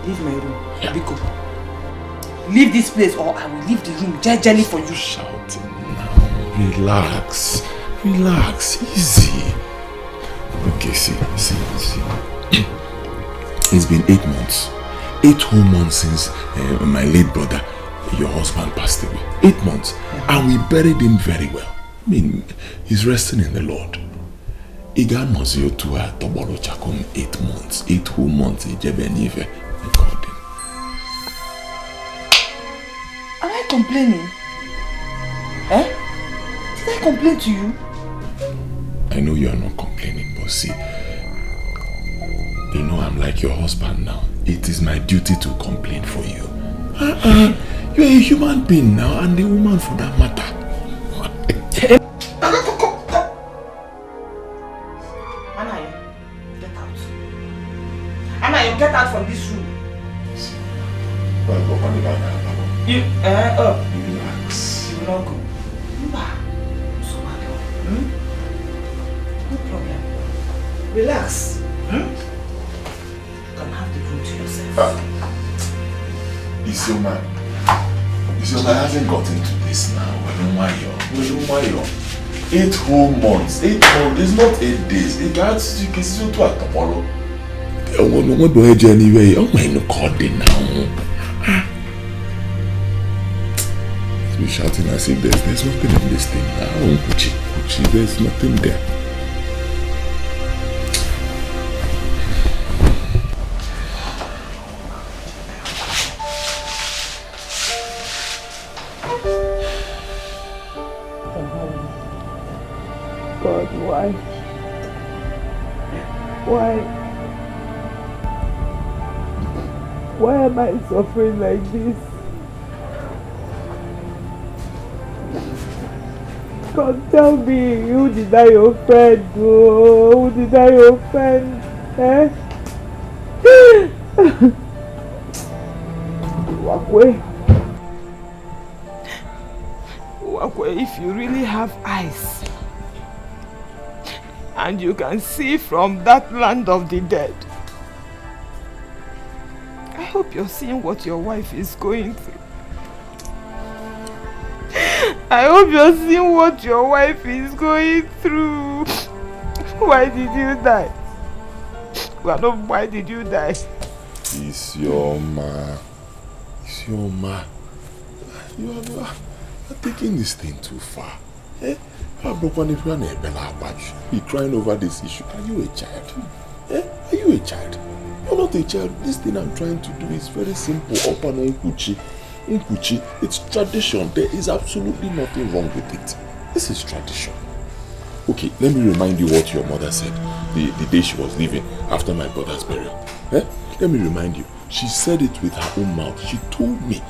leave my room. Yeah. Biko, leave this place or I will leave the room jejely for you. Shouting now. Relax. Relax. Easy. Okay, see. It's been 8 months. 8 whole months since my late brother, your husband, passed away. 8 months. Yeah. And we buried him very well. I mean, he's resting in the Lord. Iga Mozio to a Tobolo Chakom 8 months. 8 whole months. Am I complaining? Eh? Did I complain to you? I know you are not complaining, but see, you know I'm like your husband now. It is my duty to complain for you. You're a human being now, and a woman for that matter. Anayo, get out. Anayo, get out from this room. You, relax. You will not go. No problem. Relax. You can have the room to yourself. Isioma hasn't gotten to this now. 8 whole months. 8 months. It's not 8 days. It gets you can still do it tomorrow. What do I do anyway? Oh my, no calling now. You're shouting as if there's nothing in this thing now. Kuchi, there's nothing there. God, why? Why am I suffering like this? God, tell me, who did I offend? Oh, who did I offend? Eh? Nwokoye, if you really have eyes and you can see from that land of the dead, I hope you're seeing what your wife is going through. I hope you're seeing what your wife is going through. Why did you die? Well, why did you die? Isioma. You're taking this thing too far. Eh? You're crying over this issue. Are you a child? Eh? Are you a child? You're not a child. This thing I'm trying to do is very simple. Open Nkuchi. Nkuchi, it's tradition. There is absolutely nothing wrong with it. This is tradition. Okay, let me remind you what your mother said the day she was leaving after my brother's burial. Eh? Let me remind you. She said it with her own mouth. She told me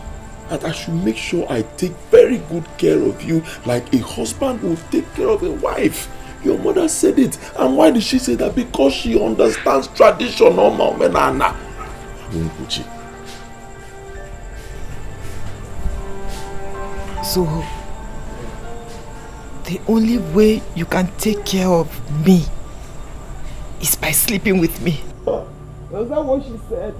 that I should make sure I take very good care of you like a husband will take care of a wife. Your mother said it. And why did she say that? Because she understands tradition. So, the only way you can take care of me is by sleeping with me. Was that what she said?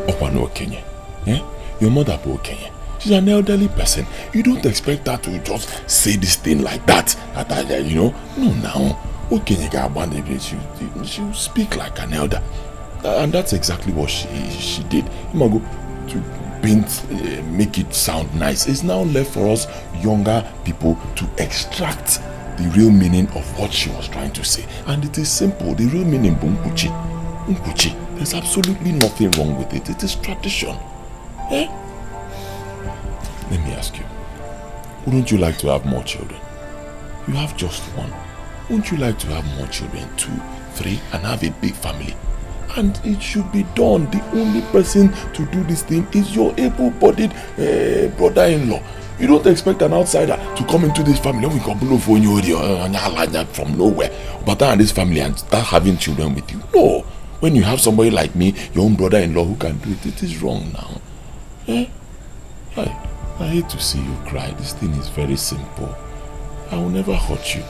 Okpala, eh? Your mother Okpala. She's an elderly person. You don't expect her to just say this thing like that. You know? No, now. Okpala, she'll speak like an elder. And that's exactly what she did. Imago, to paint, make it sound nice. It's now left for us younger people to extract the real meaning of what she was trying to say. And it is simple. The real meaning, Bunkuchi. Bunkuchi. There's absolutely nothing wrong with it. It is tradition. Eh? Let me ask you. Wouldn't you like to have more children? You have just one. Wouldn't you like to have more children? 2, 3, and have a big family? And it should be done. The only person to do this thing is your able-bodied brother-in-law. You don't expect an outsider to come into this family from nowhere, but this family and start having children with you. No. When you have somebody like me, your own brother-in-law who can do it, it is wrong now. Eh? I hate to see you cry. This thing is very simple. I will never hurt you.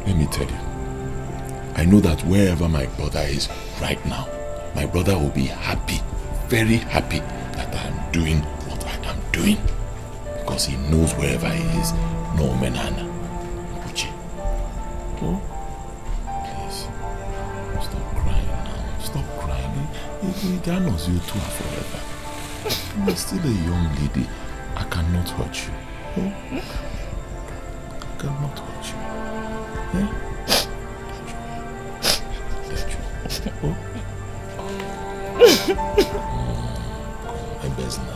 Let me tell you. I know that wherever my brother is right now, my brother will be happy, very happy that I am doing what I am doing. Because he knows wherever he is, no menana. Uche. No? Please. Stop crying now. Stop crying. God knows you two are forever. You're still a young lady. I cannot hurt you. No? I cannot hurt you. Eh? Oh. Ebezna.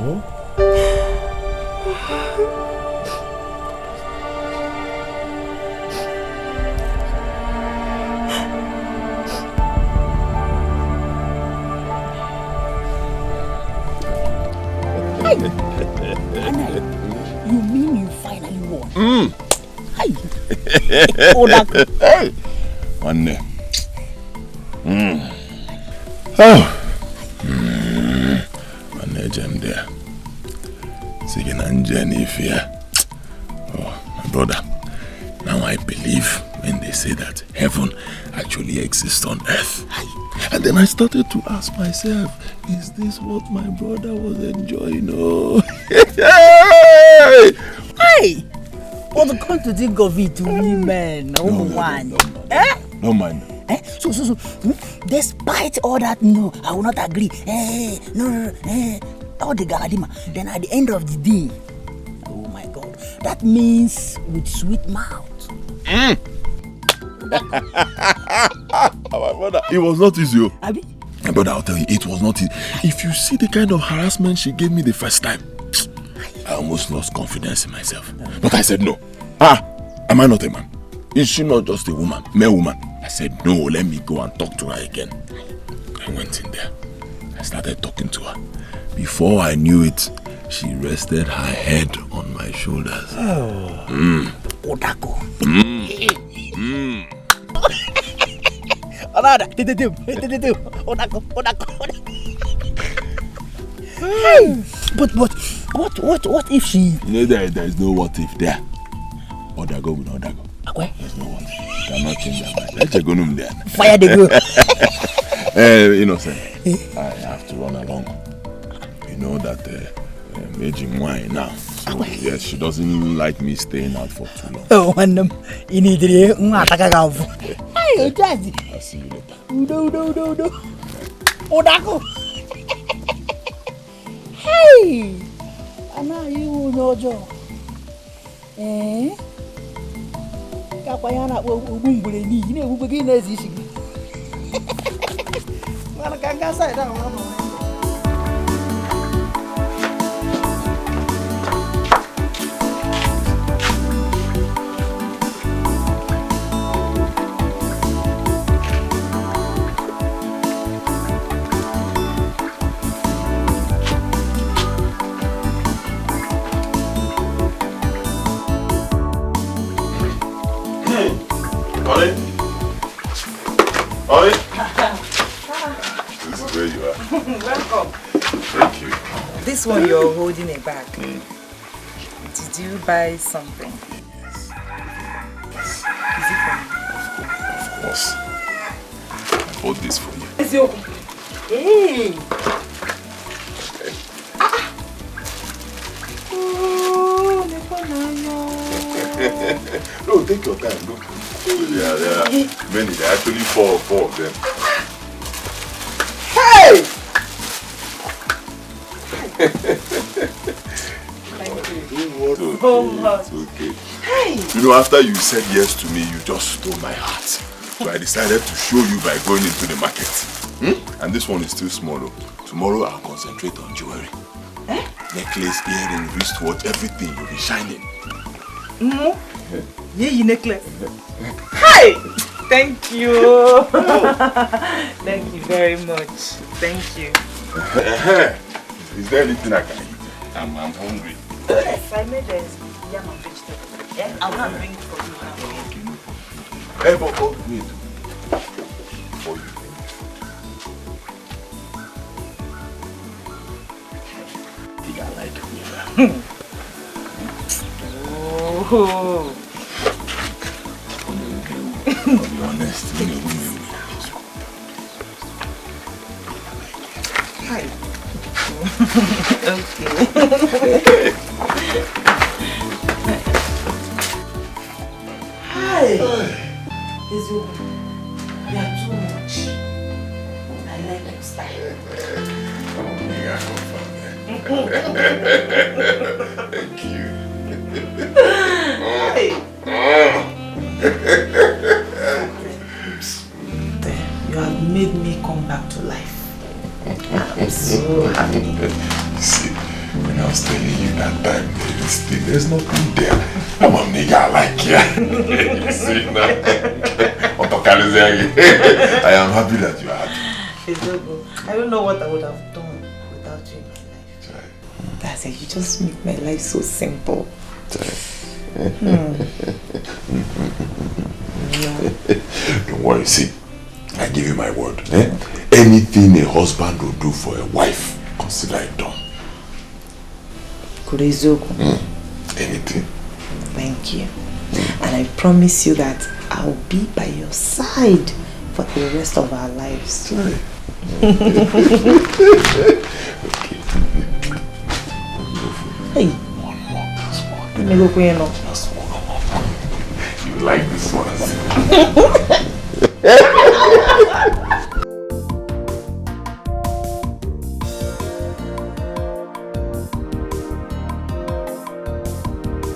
Oh. You mean you finally won? Hi. Hey. One day. Oh. One day, Jem there. Singing and Jenny fear. Oh, my brother. Now I believe when they say that heaven actually exists on earth. And then I started to ask myself, is this what my brother was enjoying? Oh. Hey! Well, come to think of it, women, one. No mind. So, despite all that, no, I will not agree. No, all the galadima. Then at the end of the day, oh my God, that means with sweet mouth. My brother, it was not easy. Abi? My brother, I'll tell you, it was not easy. If you see the kind of harassment she gave me the first time, I almost lost confidence in myself. But I said no. Am I not a man? Is she not just a woman, mere woman? I said no, let me go and talk to her again. I went in there. I started talking to her. Before I knew it, she rested her head on my shoulders. Odako. But what if she? You know there is no what if there. Odago with Odago. There's no what if. You cannot change that mind. Let's go there. Fire the girl. Innocent. I have to run along. You know that aging wine now. So, yes, she doesn't like me staying out for too long. Oh, and Ini Edo, Hey, Jazzy. I'll see you later. Udo. Odako. Hey, Ana, you know Joe. Kapayana Ubumbuli, you know, we begin as easy. Well, I can't say that. Ollie? This is where you are. Welcome. Thank you. This one you're holding it back. Did you buy something? Yes. Is it for me? Of course. I bought this for you. It's your... Hey! Oh, no, take your time. Look. Yeah, there are many. There are actually four of them. Hey! It's okay. Hey. You know, after you said yes to me, you just stole my heart. So I decided to show you by going into the market. And this one is still small. Tomorrow I'll concentrate on jewelry. Necklace, earring, wristwatch, everything will be shining. Yeah, necklace. Hi! Thank you. Thank you very much. Thank you. Is there anything I can eat? I'm hungry. Yes, I made a yam and vegetable. Yeah, I'll not bring it for you now. Hey, but wait. For you. I think I like it. Oh. I'll be honest. Hi. Okay. Hi. You are too much. I like your style. Thank you. Hey. You have made me come back to life. I'm so happy. See, when I was telling you that time, there's nothing there. I'm a nigga, I like you. You see now? I am happy that you are happy. It's so good. I don't know what I would have done without you in my life. That's it. You just make my life so simple. Don't worry, see. I give you my word. Anything a husband will do for a wife, consider it done. Anything. Thank you. And I promise you that I'll be by your side for the rest of our lives. Hey. One more. You like this one?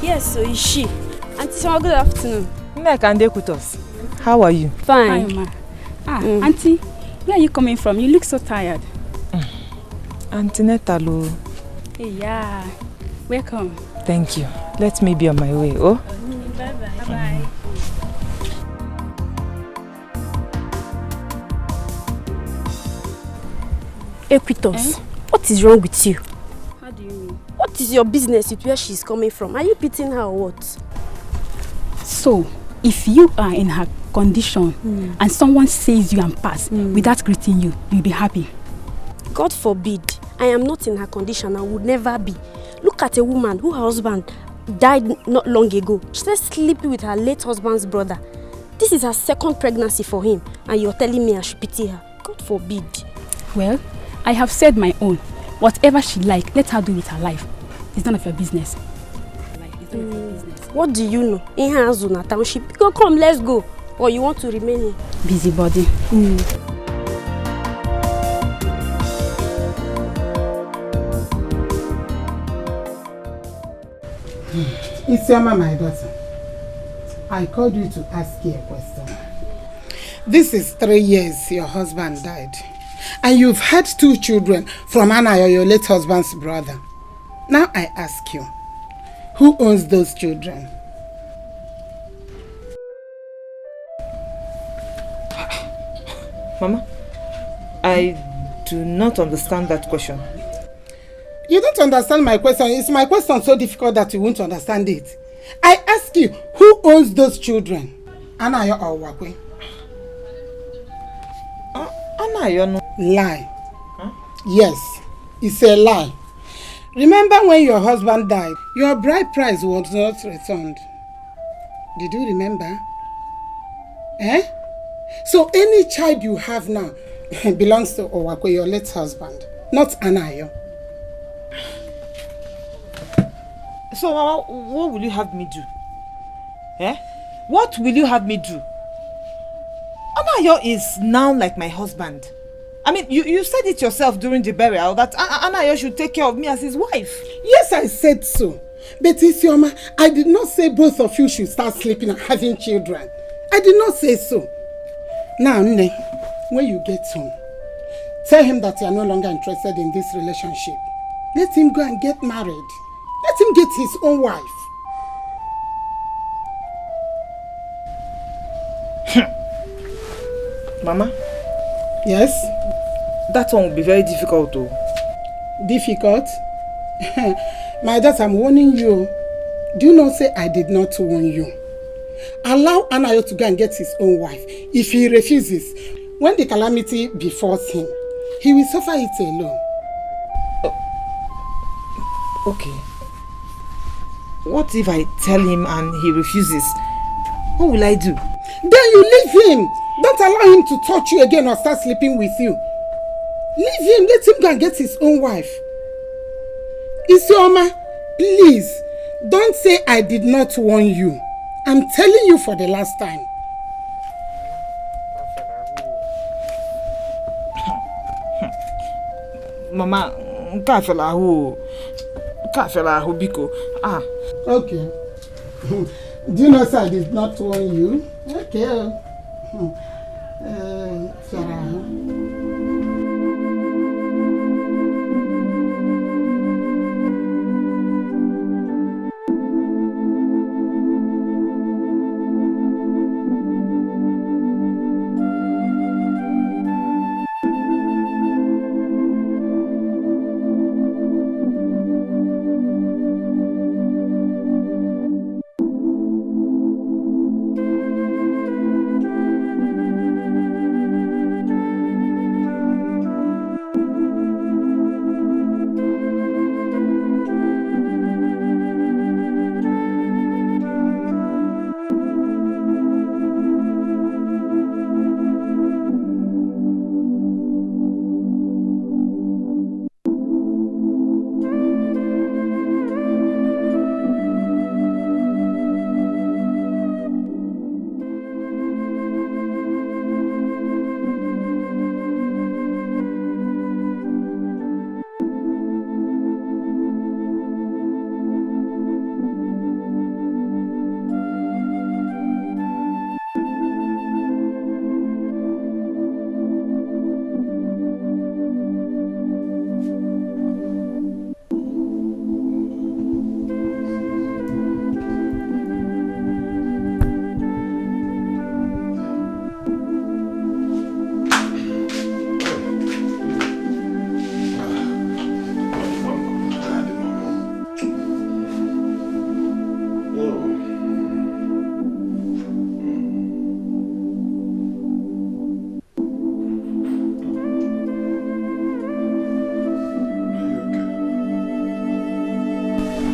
Yes, so is she. Auntie Sama, good afternoon. How are you? Fine. Hi, ma. Auntie, where are you coming from? You look so tired. Antinetalo. Hey, yeah. Welcome. Thank you. Let me be on my way, oh? Bye-bye. Bye-bye. Equitos, what is wrong with you? How do you mean? What is your business with where she's coming from? Are you beating her or what? So, if you are in her condition and someone says you and pass without greeting you, you'll be happy. God forbid. I am not in her condition and would never be. Look at a woman whose husband died not long ago. She's sleeping with her late husband's brother. This is her second pregnancy for him and you're telling me I should pity her. God forbid. Well, I have said my own. Whatever she like, let her do with her life. It's none of your business. What do you know? In her zone township. Go come, let's go. Or you want to remain here? Busybody. Isioma, my daughter, I called you to ask you a question. This is 3 years your husband died. And you've had 2 children from Anayo, your late husband's brother. Now I ask you, who owns those children? Mama, I do not understand that question. You don't understand my question. Is my question so difficult that you won't understand it? I ask you, who owns those children? Anayo or Wakwe? Anayo no. Lie. Huh? Yes, it's a lie. Remember when your husband died, your bride price was not returned. Did you remember? So any child you have now belongs to Owakwe, your late husband, not Anayo. So, Mama, what will you have me do? What will you have me do? Anayo is now like my husband. I mean, you said it yourself during the burial that Anayo should take care of me as his wife. Yes, I said so. But Isioma, I did not say both of you should start sleeping and having children. I did not say so. Now, Nne, when you get home, tell him that you are no longer interested in this relationship. Let him go and get married. Let him get his own wife. Mama? Yes? That one will be very difficult though. Difficult? My daughter, I'm warning you. Do you not say I did not warn you? Allow Anayo to go and get his own wife. If he refuses, when the calamity befalls him, he will suffer it alone. Okay. What if I tell him and he refuses? What will I do? Then you leave him. Don't allow him to touch you again or start sleeping with you. Leave him. Let him go and get his own wife. Isioma, please, don't say I did not warn you. I'm telling you for the last time. Mama, Kafelahoo Biko. Okay. Do you know I did not warn you? Okay.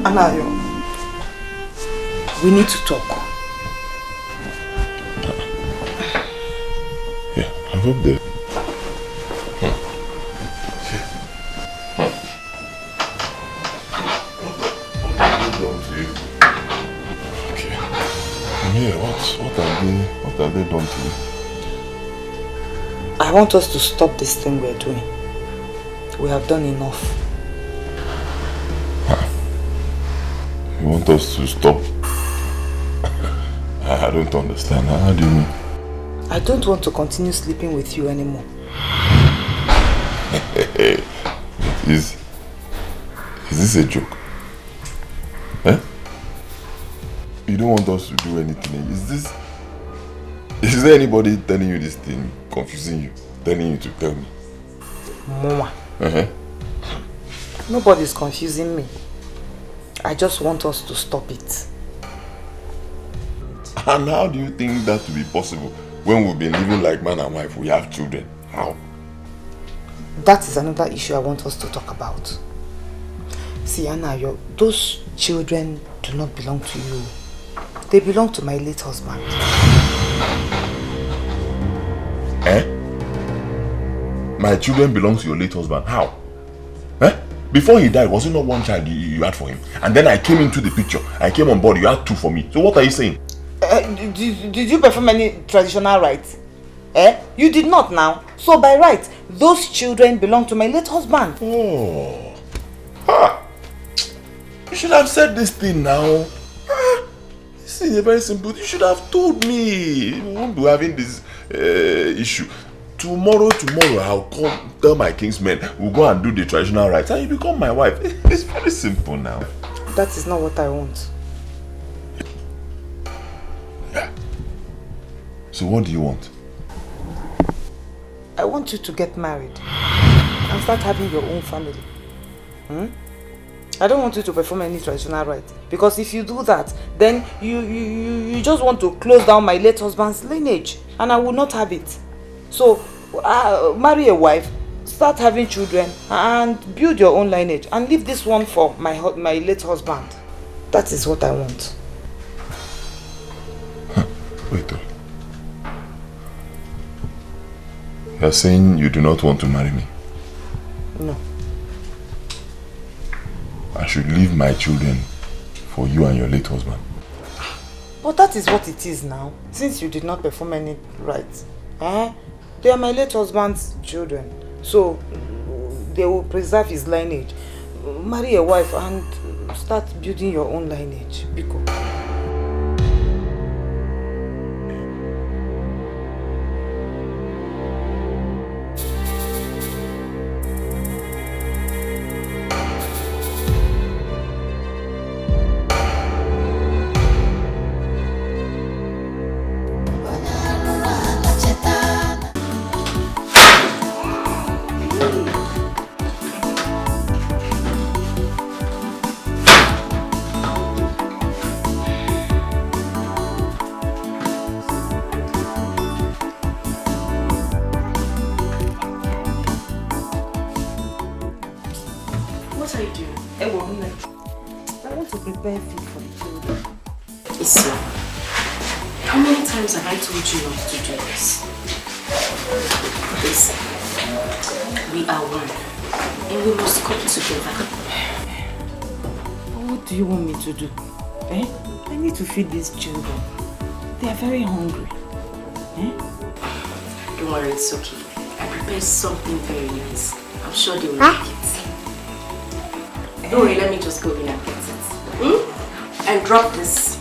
Anayo, we need to talk. Yeah, I hope that. Okay. Yeah, what have they done to you? I want us to stop this thing we're doing. We have done enough. You want us to stop? I don't understand. How do you mean? I don't want to continue sleeping with you anymore. Is this a joke? Eh? You don't want us to do anything? Is there anybody telling you this thing, confusing you, telling you to tell me? Mama. Nobody's confusing me. I just want us to stop it. And how do you think that will be possible when we've been living like man and wife? We have children. How? That is another issue I want us to talk about. See, Anayo, those children do not belong to you. They belong to my late husband. Eh? My children belong to your late husband. How? Eh? Before he died, was it not one child you had for him? And then I came into the picture. I came on board. You had two for me. So what are you saying? Did you perform any traditional rites? You did not now. So by right, those children belong to my late husband. Oh. Ah. You should have said this thing now. This is very simple. You should have told me. We won't be having this issue. Tomorrow, I'll come tell my kingsmen. We'll go and do the traditional rites and you become my wife. It's very simple now. That is not what I want. Yeah. So what do you want? I want you to get married and start having your own family. I don't want you to perform any traditional rite, because if you do that, then you just want to close down my late husband's lineage, and I will not have it. So marry a wife, start having children, and build your own lineage, and leave this one for my late husband. That is what I want. Wait. You're saying you do not want to marry me? No. I should leave my children for you and your late husband. But that is what it is now, since you did not perform any rites. They are my late husband's children, so they will preserve his lineage. Marry a wife and start building your own lineage. Biko. I told you not to do this. Listen, we are one, and we must come together. What do you want me to do? I need to feed these children. They are very hungry. Don't worry, it's okay. I prepared something very nice. I'm sure they will like it. Don't worry, let me just go in and get it. And drop this.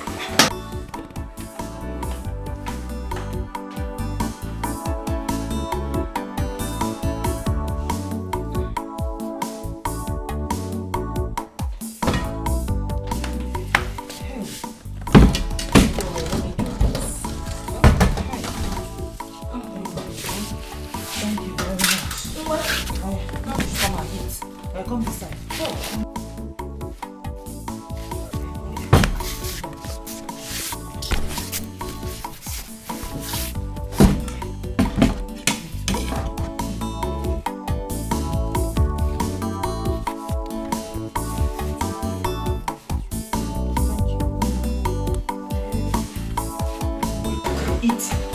Eat.